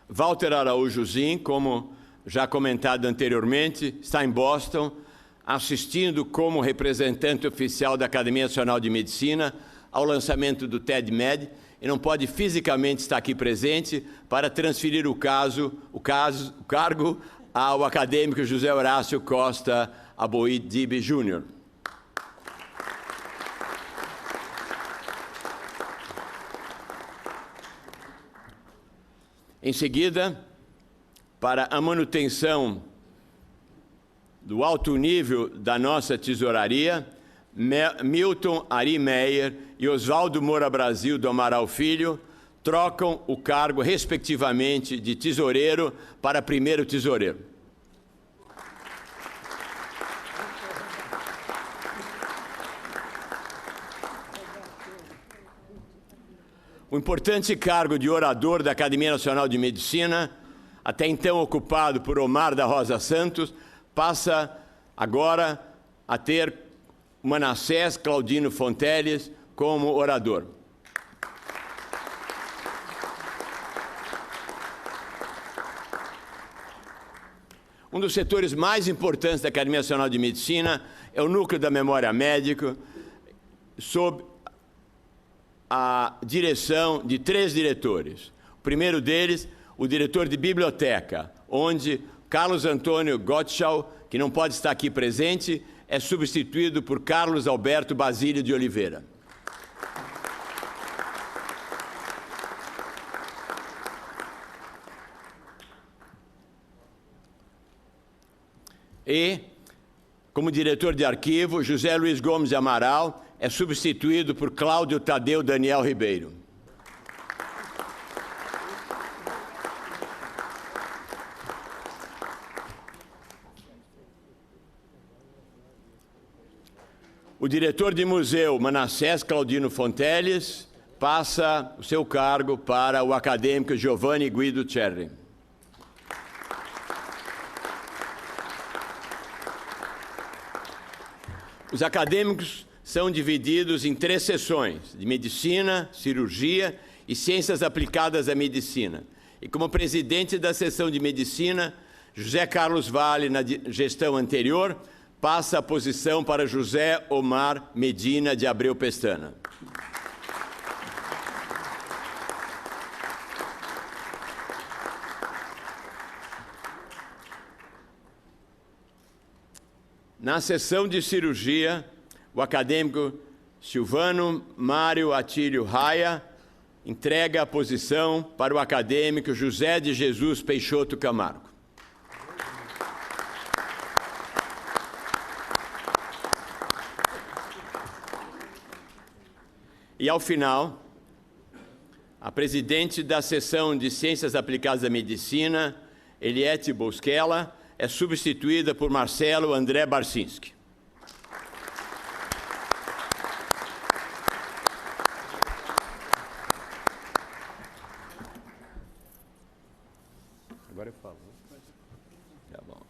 Walter Araújo Zin, como já comentado anteriormente, está em Boston, assistindo como representante oficial da Academia Nacional de Medicina ao lançamento do TED-Med e não pode fisicamente estar aqui presente para transferir o cargo ao acadêmico José Horácio Costa Aboidibe Júnior. Em seguida, para a manutenção do alto nível da nossa tesouraria, Milton Ari Meyer e Oswaldo Moura Brasil do Amaral Filho trocam o cargo, respectivamente, de tesoureiro para primeiro tesoureiro. O importante cargo de orador da Academia Nacional de Medicina, até então ocupado por Omar da Rosa Santos, passa agora a ter Manassés Claudino Fonteles como orador. Um dos setores mais importantes da Academia Nacional de Medicina é o núcleo da memória médica, sob a direção de 3 diretores. O primeiro deles, o diretor de biblioteca, onde Carlos Antônio Gottschall, que não pode estar aqui presente, é substituído por Carlos Alberto Basílio de Oliveira. E, como diretor de arquivo, José Luiz Gomes de Amaral é substituído por Cláudio Tadeu Daniel Ribeiro. O diretor de museu, Manassés Claudino Fonteles, passa o seu cargo para o acadêmico Giovanni Guido Cerri. Os acadêmicos são divididos em 3 seções, de medicina, cirurgia e ciências aplicadas à medicina. E como presidente da seção de medicina, José Carlos Vale, na gestão anterior, passa a posição para José Omar Medina de Abreu Pestana. Na seção de cirurgia, o acadêmico Silvano Mário Atílio Raia entrega a posição para o acadêmico José de Jesus Peixoto Camargo. E, ao final, a presidente da seção de Ciências Aplicadas à Medicina, Eliette Bosquella, é substituída por Marcelo André Barcinski. Agora eu falo. Tá bom.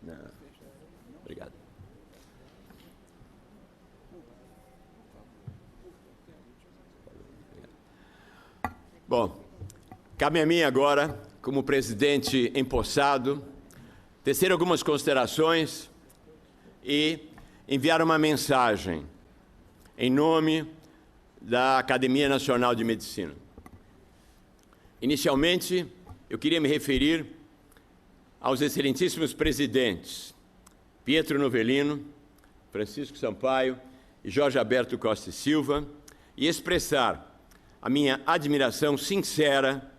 Não. Obrigado. Bom, cabe a mim agora, como presidente empossado, tecer algumas considerações e enviar uma mensagem em nome da Academia Nacional de Medicina. Inicialmente, eu queria me referir aos excelentíssimos presidentes Pietro Novelino, Francisco Sampaio e Jorge Alberto Costa e Silva e expressar a minha admiração sincera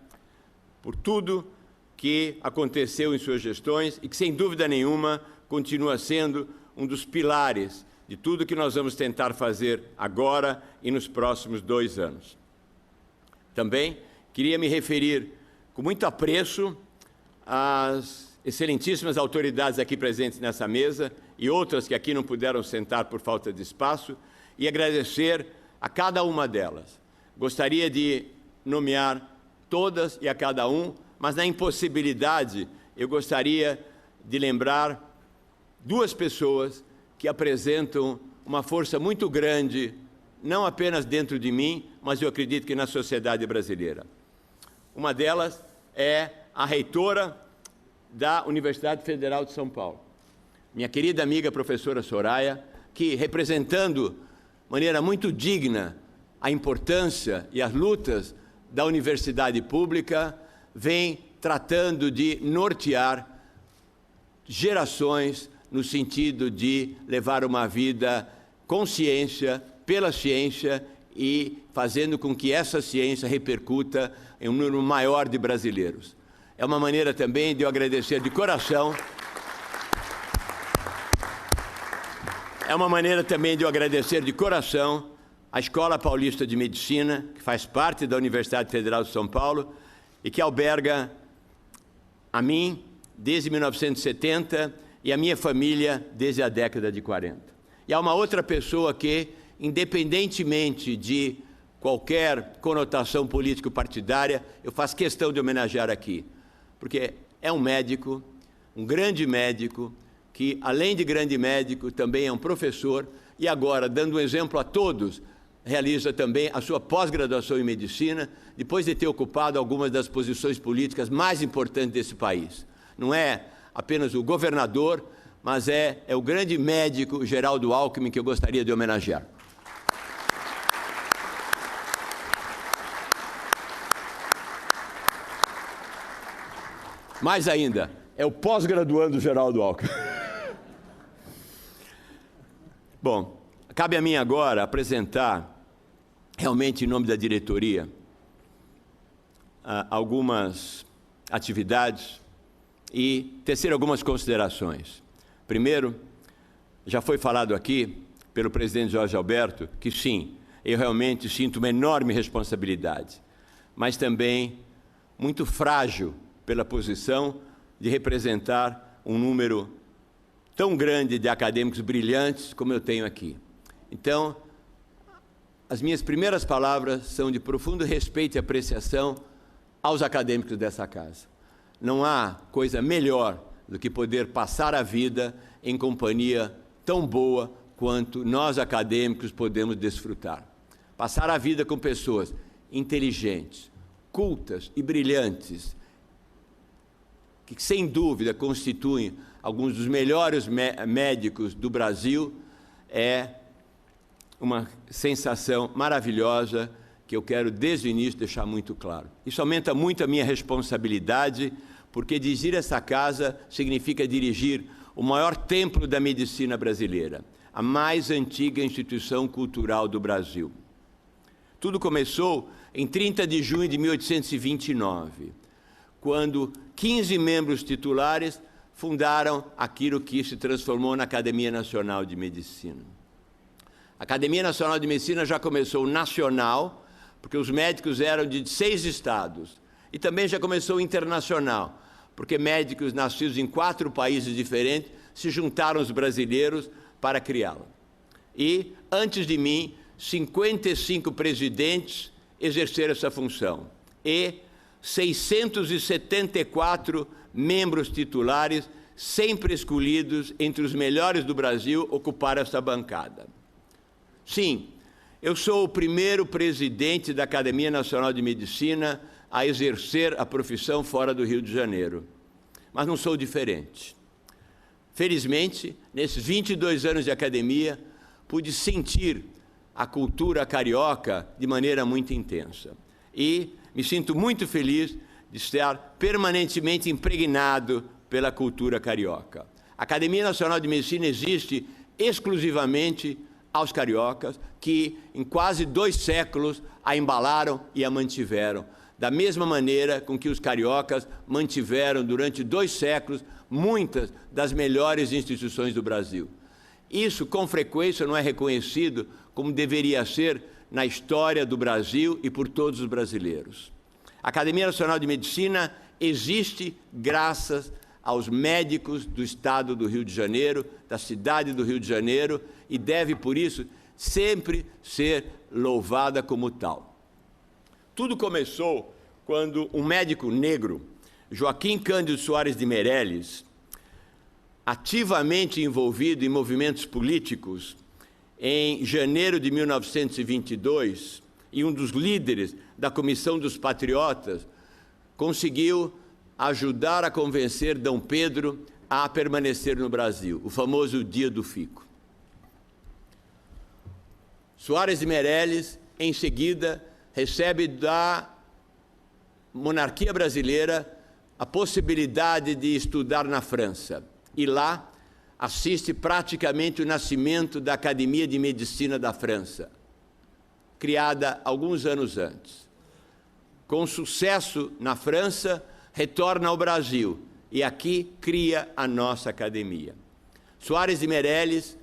por tudo que aconteceu em suas gestões e que, sem dúvida nenhuma, continua sendo um dos pilares de tudo que nós vamos tentar fazer agora e nos próximos 2 anos. Também queria me referir com muito apreço às excelentíssimas autoridades aqui presentes nessa mesa e outras que aqui não puderam sentar por falta de espaço, e agradecer a cada uma delas. Gostaria de nomear todas e a cada um, mas na impossibilidade eu gostaria de lembrar duas pessoas que apresentam uma força muito grande, não apenas dentro de mim, mas eu acredito que na sociedade brasileira. Uma delas é a reitora da Universidade Federal de São Paulo, minha querida amiga professora Soraya, que, representando de maneira muito digna a importância e as lutas da universidade pública, vem tratando de nortear gerações no sentido de levar uma vida com ciência, pela ciência, e fazendo com que essa ciência repercuta em um número maior de brasileiros. É uma maneira também de eu agradecer de coração. É uma maneira também de eu agradecer de coração a Escola Paulista de Medicina, que faz parte da Universidade Federal de São Paulo e que alberga a mim desde 1970 e a minha família desde a década de 40. E há uma outra pessoa que, independentemente de qualquer conotação político-partidária, eu faço questão de homenagear aqui, porque é um médico, um grande médico, que, além de grande médico, também é um professor e agora, dando um exemplo a todos, realiza também a sua pós-graduação em medicina, depois de ter ocupado algumas das posições políticas mais importantes desse país. Não é apenas o governador, mas é o grande médico Geraldo Alckmin que eu gostaria de homenagear. Mais ainda, é o pós-graduando Geraldo Alckmin. Bom, cabe a mim agora apresentar, realmente em nome da diretoria, algumas atividades e tecer algumas considerações. Primeiro, já foi falado aqui pelo presidente Jorge Alberto que sim, eu realmente sinto uma enorme responsabilidade, mas também muito frágil pela posição de representar um número tão grande de acadêmicos brilhantes como eu tenho aqui. Então, as minhas primeiras palavras são de profundo respeito e apreciação aos acadêmicos dessa casa. Não há coisa melhor do que poder passar a vida em companhia tão boa quanto nós acadêmicos podemos desfrutar. Passar a vida com pessoas inteligentes, cultas e brilhantes, que sem dúvida constituem alguns dos melhores médicos do Brasil, é uma sensação maravilhosa que eu quero desde o início deixar muito claro. Isso aumenta muito a minha responsabilidade, porque dirigir essa casa significa dirigir o maior templo da medicina brasileira, a mais antiga instituição cultural do Brasil. Tudo começou em 30 de junho de 1829, quando 15 membros titulares fundaram aquilo que se transformou na Academia Nacional de Medicina. A Academia Nacional de Medicina já começou nacional, porque os médicos eram de 6 estados, e também já começou internacional, porque médicos nascidos em 4 países diferentes se juntaram aos brasileiros para criá-la. E, antes de mim, 55 presidentes exerceram essa função, e 674 membros titulares, sempre escolhidos entre os melhores do Brasil, ocuparam essa bancada. Sim, eu sou o primeiro presidente da Academia Nacional de Medicina a exercer a profissão fora do Rio de Janeiro, mas não sou diferente. Felizmente, nesses 22 anos de academia, pude sentir a cultura carioca de maneira muito intensa. E me sinto muito feliz de estar permanentemente impregnado pela cultura carioca. A Academia Nacional de Medicina existe exclusivamente aos cariocas, que em quase 2 séculos a embalaram e a mantiveram, da mesma maneira com que os cariocas mantiveram durante 2 séculos muitas das melhores instituições do Brasil. Isso, com frequência, não é reconhecido como deveria ser na história do Brasil e por todos os brasileiros. A Academia Nacional de Medicina existe graças aos médicos do estado do Rio de Janeiro, da cidade do Rio de Janeiro, e deve, por isso, sempre ser louvada como tal. Tudo começou quando um médico negro, Joaquim Cândido Soares de Meirelles, ativamente envolvido em movimentos políticos, em janeiro de 1922, e um dos líderes da Comissão dos Patriotas, conseguiu ajudar a convencer Dom Pedro a permanecer no Brasil, o famoso Dia do Fico. Soares de Meirelles, em seguida, recebe da monarquia brasileira a possibilidade de estudar na França. E lá assiste praticamente o nascimento da Academia de Medicina da França, criada alguns anos antes. Com sucesso na França, retorna ao Brasil e aqui cria a nossa academia. Soares de Meirelles,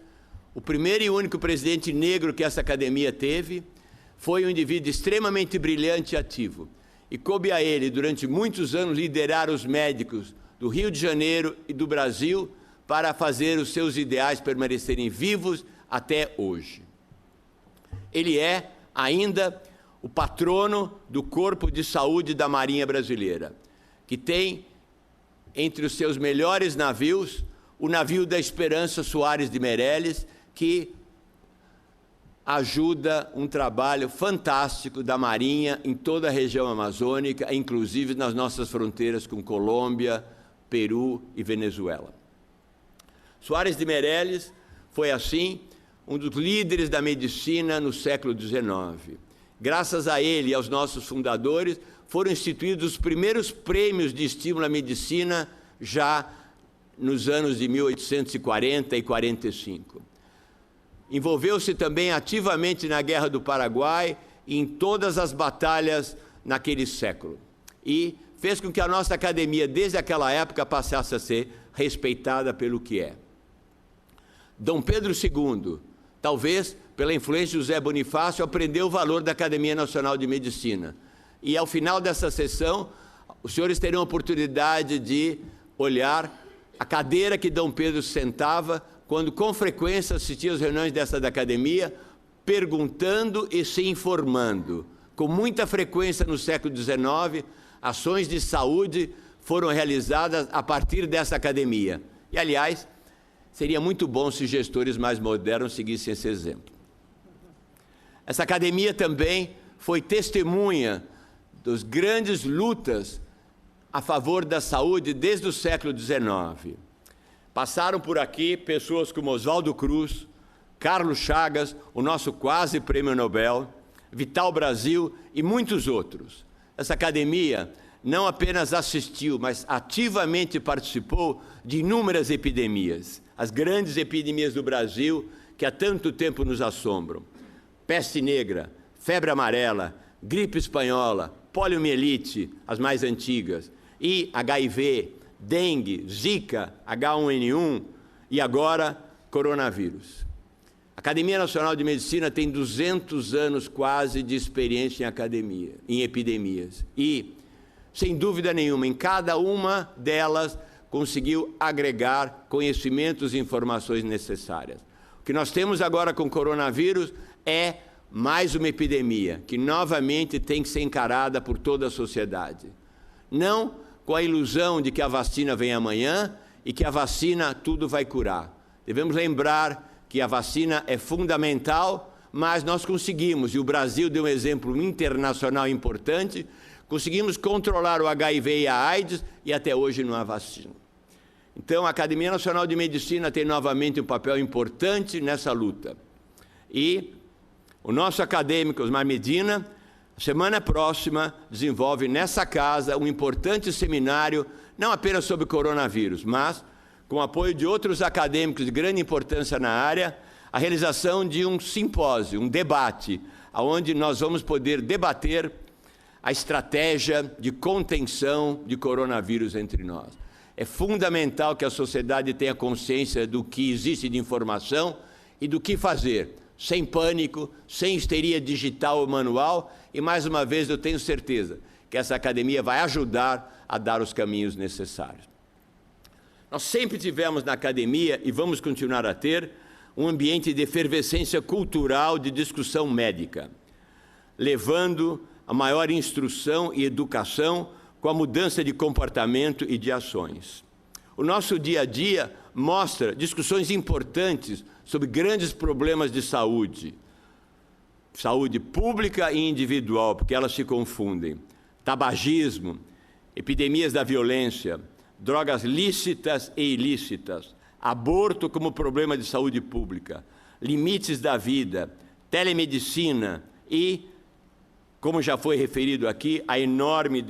o primeiro e único presidente negro que essa academia teve, foi um indivíduo extremamente brilhante e ativo. E coube a ele, durante muitos anos, liderar os médicos do Rio de Janeiro e do Brasil para fazer os seus ideais permanecerem vivos até hoje. Ele é ainda o patrono do Corpo de Saúde da Marinha Brasileira, que tem entre os seus melhores navios o navio da Esperança Soares de Meirelles, que ajuda um trabalho fantástico da Marinha em toda a região amazônica, inclusive nas nossas fronteiras com Colômbia, Peru e Venezuela. Soares de Meirelles foi, assim, um dos líderes da medicina no século XIX. Graças a ele e aos nossos fundadores, foram instituídos os primeiros prêmios de estímulo à medicina já nos anos de 1840 e 45. Envolveu-se também ativamente na Guerra do Paraguai e em todas as batalhas naquele século. E fez com que a nossa academia, desde aquela época, passasse a ser respeitada pelo que é. Dom Pedro II, talvez pela influência de José Bonifácio, aprendeu o valor da Academia Nacional de Medicina. E ao final dessa sessão, os senhores terão a oportunidade de olhar a cadeira que Dom Pedro sentava quando com frequência assistia às reuniões dessa da academia, perguntando e se informando. Com muita frequência no século XIX, ações de saúde foram realizadas a partir dessa academia. E, aliás, seria muito bom se gestores mais modernos seguissem esse exemplo. Essa academia também foi testemunha das grandes lutas a favor da saúde desde o século XIX. Passaram por aqui pessoas como Oswaldo Cruz, Carlos Chagas, o nosso quase prêmio Nobel, Vital Brasil e muitos outros. Essa academia não apenas assistiu, mas ativamente participou de inúmeras epidemias. As grandes epidemias do Brasil que há tanto tempo nos assombram. Peste negra, febre amarela, gripe espanhola, poliomielite, as mais antigas, e HIV, dengue, zika, H1N1 e agora coronavírus. A Academia Nacional de Medicina tem 200 anos quase de experiência em epidemias e, sem dúvida nenhuma, em cada uma delas conseguiu agregar conhecimentos e informações necessárias. O que nós temos agora com o coronavírus é mais uma epidemia que novamente tem que ser encarada por toda a sociedade. Não com a ilusão de que a vacina vem amanhã e que a vacina tudo vai curar. Devemos lembrar que a vacina é fundamental, mas nós conseguimos, e o Brasil deu um exemplo internacional importante, conseguimos controlar o HIV e a AIDS e até hoje não há vacina. Então, a Academia Nacional de Medicina tem novamente um papel importante nessa luta. E o nosso acadêmico, Osmar Medina, semana próxima, desenvolve nessa casa um importante seminário, não apenas sobre coronavírus, mas, com o apoio de outros acadêmicos de grande importância na área, a realização de um simpósio, um debate, onde nós vamos poder debater a estratégia de contenção de coronavírus entre nós. É fundamental que a sociedade tenha consciência do que existe de informação e do que fazer, sem pânico, sem histeria digital ou manual, e mais uma vez eu tenho certeza que essa academia vai ajudar a dar os caminhos necessários. Nós sempre tivemos na academia, e vamos continuar a ter, um ambiente de efervescência cultural de discussão médica, levando a maior instrução e educação com a mudança de comportamento e de ações. O nosso dia a dia mostra discussões importantes sobre grandes problemas de saúde, saúde pública e individual, porque elas se confundem. Tabagismo, epidemias da violência, drogas lícitas e ilícitas, aborto como problema de saúde pública, limites da vida, telemedicina e, como já foi referido aqui, a enorme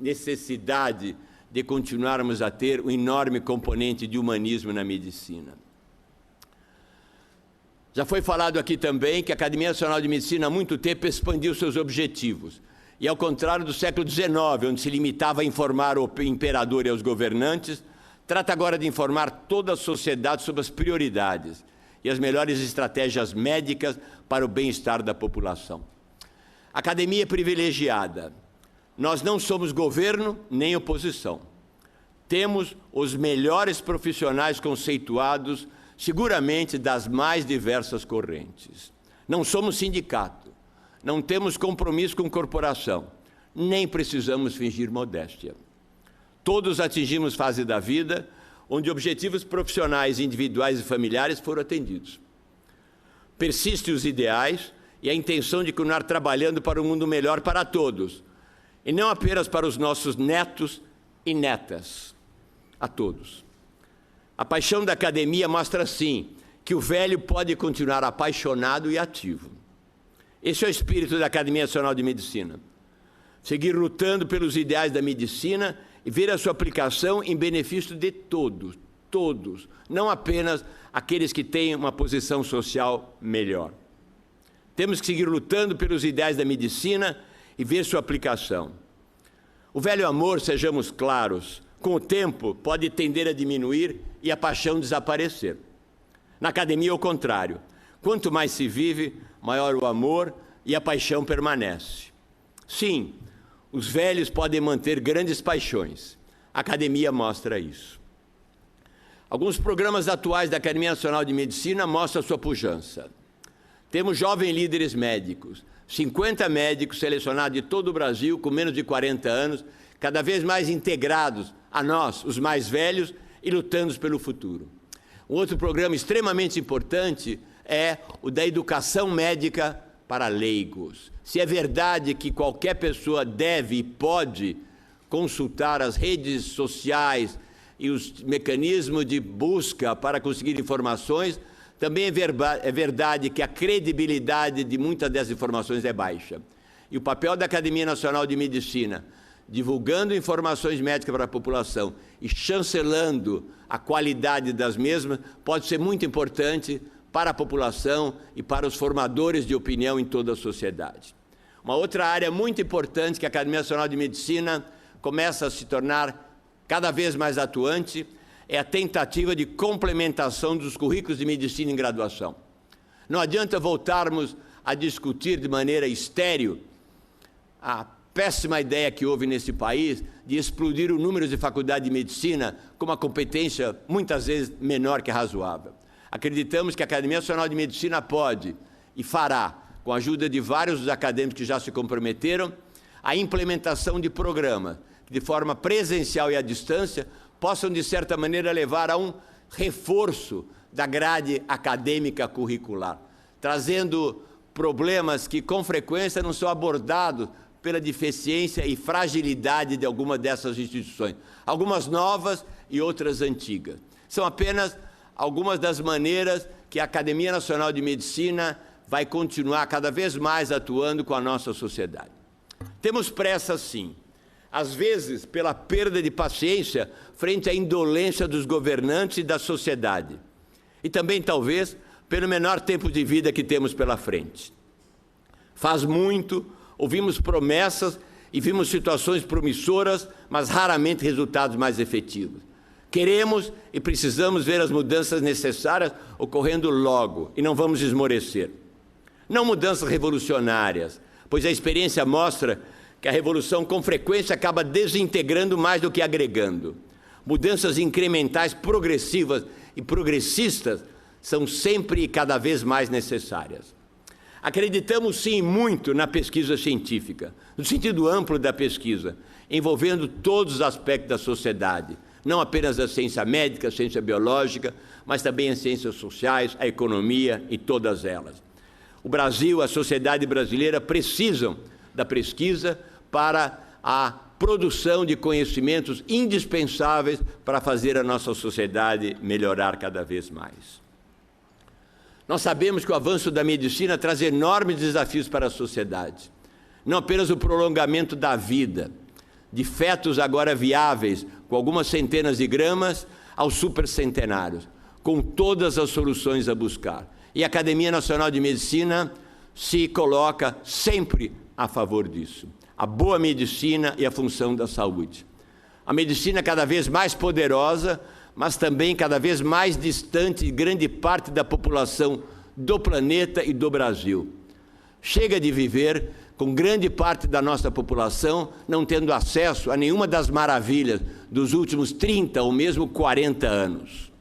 necessidade de continuarmos a ter um enorme componente de humanismo na medicina. Já foi falado aqui também que a Academia Nacional de Medicina há muito tempo expandiu seus objetivos. E ao contrário do século XIX, onde se limitava a informar o imperador e aos governantes, trata agora de informar toda a sociedade sobre as prioridades e as melhores estratégias médicas para o bem-estar da população. A academia é privilegiada. Nós não somos governo nem oposição. Temos os melhores profissionais conceituados, seguramente das mais diversas correntes. Não somos sindicato. Não temos compromisso com corporação, nem precisamos fingir modéstia. Todos atingimos fase da vida onde objetivos profissionais, individuais e familiares foram atendidos. Persistem os ideais e a intenção de continuar trabalhando para um mundo melhor para todos, e não apenas para os nossos netos e netas, a todos. A paixão da academia mostra, sim, que o velho pode continuar apaixonado e ativo. Esse é o espírito da Academia Nacional de Medicina. Seguir lutando pelos ideais da medicina e ver a sua aplicação em benefício de todos, todos, não apenas aqueles que têm uma posição social melhor. Temos que seguir lutando pelos ideais da medicina e ver sua aplicação. O velho amor, sejamos claros, com o tempo pode tender a diminuir e a paixão desaparecer. Na academia, ao contrário. Quanto mais se vive, maior o amor e a paixão permanece. Sim, os velhos podem manter grandes paixões. A academia mostra isso. Alguns programas atuais da Academia Nacional de Medicina mostram a sua pujança. Temos jovens líderes médicos, 50 médicos selecionados de todo o Brasil, com menos de 40 anos, cada vez mais integrados a nós, os mais velhos, e lutando pelo futuro. Um outro programa extremamente importante é o da educação médica para leigos. Se é verdade que qualquer pessoa deve e pode consultar as redes sociais e os mecanismos de busca para conseguir informações, também é verdade que a credibilidade de muitas dessas informações é baixa. E o papel da Academia Nacional de Medicina, divulgando informações médicas para a população e chancelando a qualidade das mesmas, pode ser muito importante para a população e para os formadores de opinião em toda a sociedade. Uma outra área muito importante que a Academia Nacional de Medicina começa a se tornar cada vez mais atuante é a tentativa de complementação dos currículos de medicina em graduação. Não adianta voltarmos a discutir de maneira estéril a péssima ideia que houve nesse país de explodir o número de faculdades de medicina com uma competência muitas vezes menor que razoável. Acreditamos que a Academia Nacional de Medicina pode e fará, com a ajuda de vários dos acadêmicos que já se comprometeram, a implementação de programas que, de forma presencial e à distância, possam, de certa maneira, levar a um reforço da grade acadêmica curricular, trazendo problemas que, com frequência, não são abordados pela deficiência e fragilidade de alguma dessas instituições, algumas novas e outras antigas. São apenas algumas das maneiras que a Academia Nacional de Medicina vai continuar cada vez mais atuando com a nossa sociedade. Temos pressa, sim, às vezes pela perda de paciência frente à indolência dos governantes e da sociedade, e também, talvez, pelo menor tempo de vida que temos pela frente. Faz muito, ouvimos promessas e vimos situações promissoras, mas raramente resultados mais efetivos. Queremos e precisamos ver as mudanças necessárias ocorrendo logo, e não vamos esmorecer. Não mudanças revolucionárias, pois a experiência mostra que a revolução com frequência acaba desintegrando mais do que agregando. Mudanças incrementais, progressivas e progressistas são sempre e cada vez mais necessárias. Acreditamos sim muito na pesquisa científica, no sentido amplo da pesquisa, envolvendo todos os aspectos da sociedade, não apenas a ciência médica, a ciência biológica, mas também as ciências sociais, a economia e todas elas. O Brasil, a sociedade brasileira precisam da pesquisa para a produção de conhecimentos indispensáveis para fazer a nossa sociedade melhorar cada vez mais. Nós sabemos que o avanço da medicina traz enormes desafios para a sociedade. Não apenas o prolongamento da vida, de fetos agora viáveis, com algumas centenas de gramas, aos supercentenários, com todas as soluções a buscar. E a Academia Nacional de Medicina se coloca sempre a favor disso. A boa medicina e a função da saúde. A medicina cada vez mais poderosa, mas também cada vez mais distante de grande parte da população do planeta e do Brasil. Chega de viver com grande parte da nossa população não tendo acesso a nenhuma das maravilhas dos últimos 30 ou mesmo 40 anos.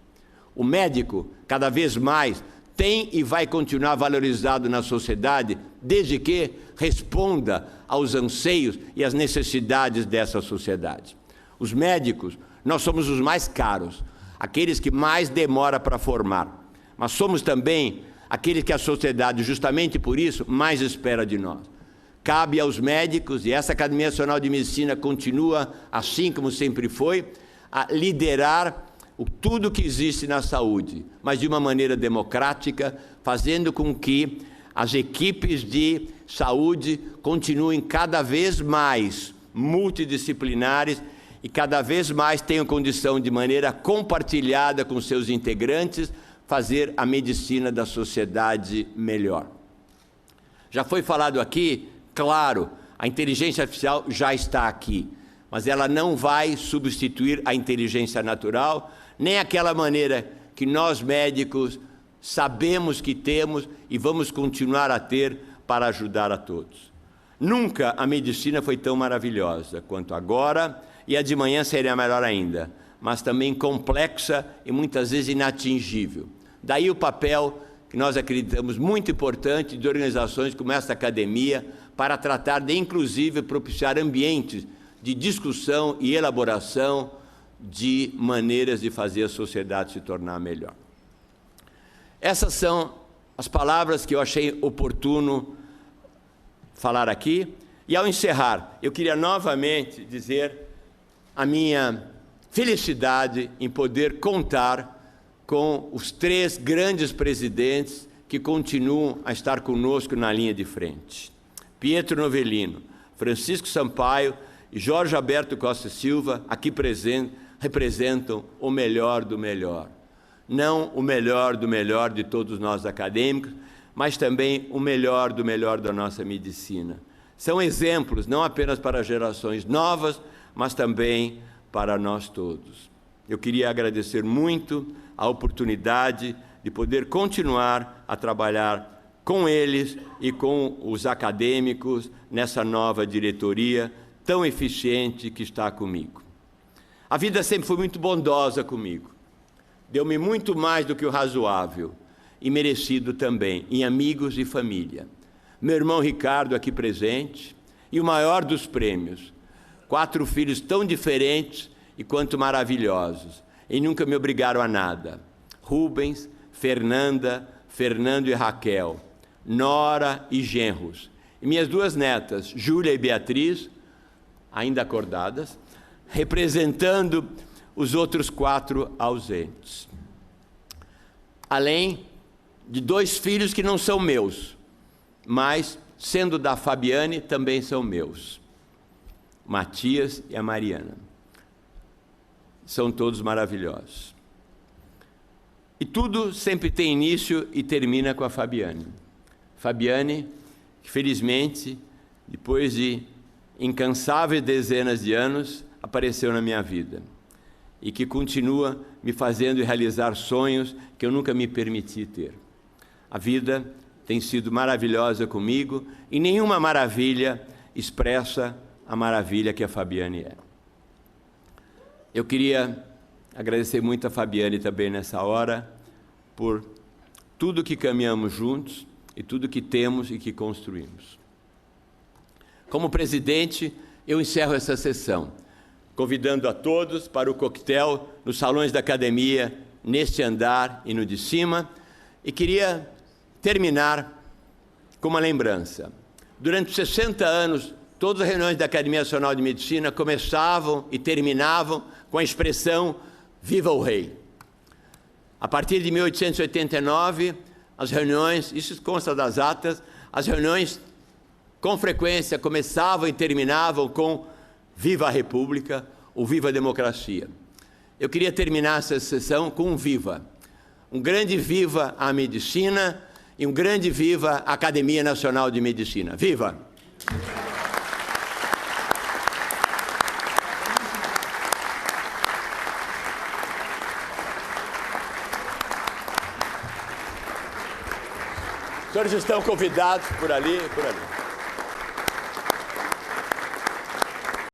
O médico, cada vez mais, tem e vai continuar valorizado na sociedade, desde que responda aos anseios e às necessidades dessa sociedade. Os médicos, nós somos os mais caros, aqueles que mais demora para formar, mas somos também aqueles que a sociedade, justamente por isso, mais espera de nós. Cabe aos médicos, e essa Academia Nacional de Medicina continua, assim como sempre foi, a liderar tudo que existe na saúde, mas de uma maneira democrática, fazendo com que as equipes de saúde continuem cada vez mais multidisciplinares e cada vez mais tenham condição, de maneira compartilhada com seus integrantes, fazer a medicina da sociedade melhor. Já foi falado aqui, claro, a inteligência artificial já está aqui, mas ela não vai substituir a inteligência natural, nem aquela maneira que nós médicos sabemos que temos e vamos continuar a ter para ajudar a todos. Nunca a medicina foi tão maravilhosa quanto agora, e a de manhã seria melhor ainda, mas também complexa e muitas vezes inatingível. Daí o papel que nós acreditamos muito importante de organizações como esta academia para tratar de, inclusive, propiciar ambientes de discussão e elaboração de maneiras de fazer a sociedade se tornar melhor. Essas são as palavras que eu achei oportuno falar aqui. E ao encerrar, eu queria novamente dizer a minha felicidade em poder contar com os 3 grandes presidentes que continuam a estar conosco na linha de frente. Pietro Novellino, Francisco Sampaio e Jorge Alberto Costa Silva, aqui presentes, representam o melhor do melhor. Não o melhor do melhor de todos nós acadêmicos, mas também o melhor do melhor da nossa medicina. São exemplos não apenas para gerações novas, mas também para nós todos. Eu queria agradecer muito a oportunidade de poder continuar a trabalhar com eles e com os acadêmicos nessa nova diretoria tão eficiente que está comigo. A vida sempre foi muito bondosa comigo. Deu-me muito mais do que o razoável e merecido também, em amigos e família. Meu irmão Ricardo aqui presente e o maior dos prêmios. 4 filhos tão diferentes e quanto maravilhosos, e nunca me obrigaram a nada. Rubens, Fernanda, Fernando e Raquel, nora e genros. E minhas 2 netas, Júlia e Beatriz, ainda acordadas, representando os outros 4 ausentes. Além de 2 filhos que não são meus, mas, sendo da Fabiane, também são meus. Matias e a Mariana. São todos maravilhosos. E tudo sempre tem início e termina com a Fabiane. Fabiane, que felizmente, depois de incansáveis dezenas de anos, apareceu na minha vida e que continua me fazendo realizar sonhos que eu nunca me permiti ter. A vida tem sido maravilhosa comigo e nenhuma maravilha expressa a maravilha que a Fabiane é. Eu queria agradecer muito a Fabiane também nessa hora, por tudo que caminhamos juntos e tudo que temos e que construímos. Como presidente, eu encerro essa sessão, convidando a todos para o coquetel nos salões da academia, neste andar e no de cima, e queria terminar com uma lembrança. Durante 60 anos, todas as reuniões da Academia Nacional de Medicina começavam e terminavam com a expressão "Viva o Rei". A partir de 1889, as reuniões, isso consta das atas, as reuniões com frequência começavam e terminavam com "Viva a República" ou "Viva a Democracia". Eu queria terminar essa sessão com um viva. Um grande viva à medicina e um grande viva à Academia Nacional de Medicina. Viva! Os senhores estão convidados por ali e por ali.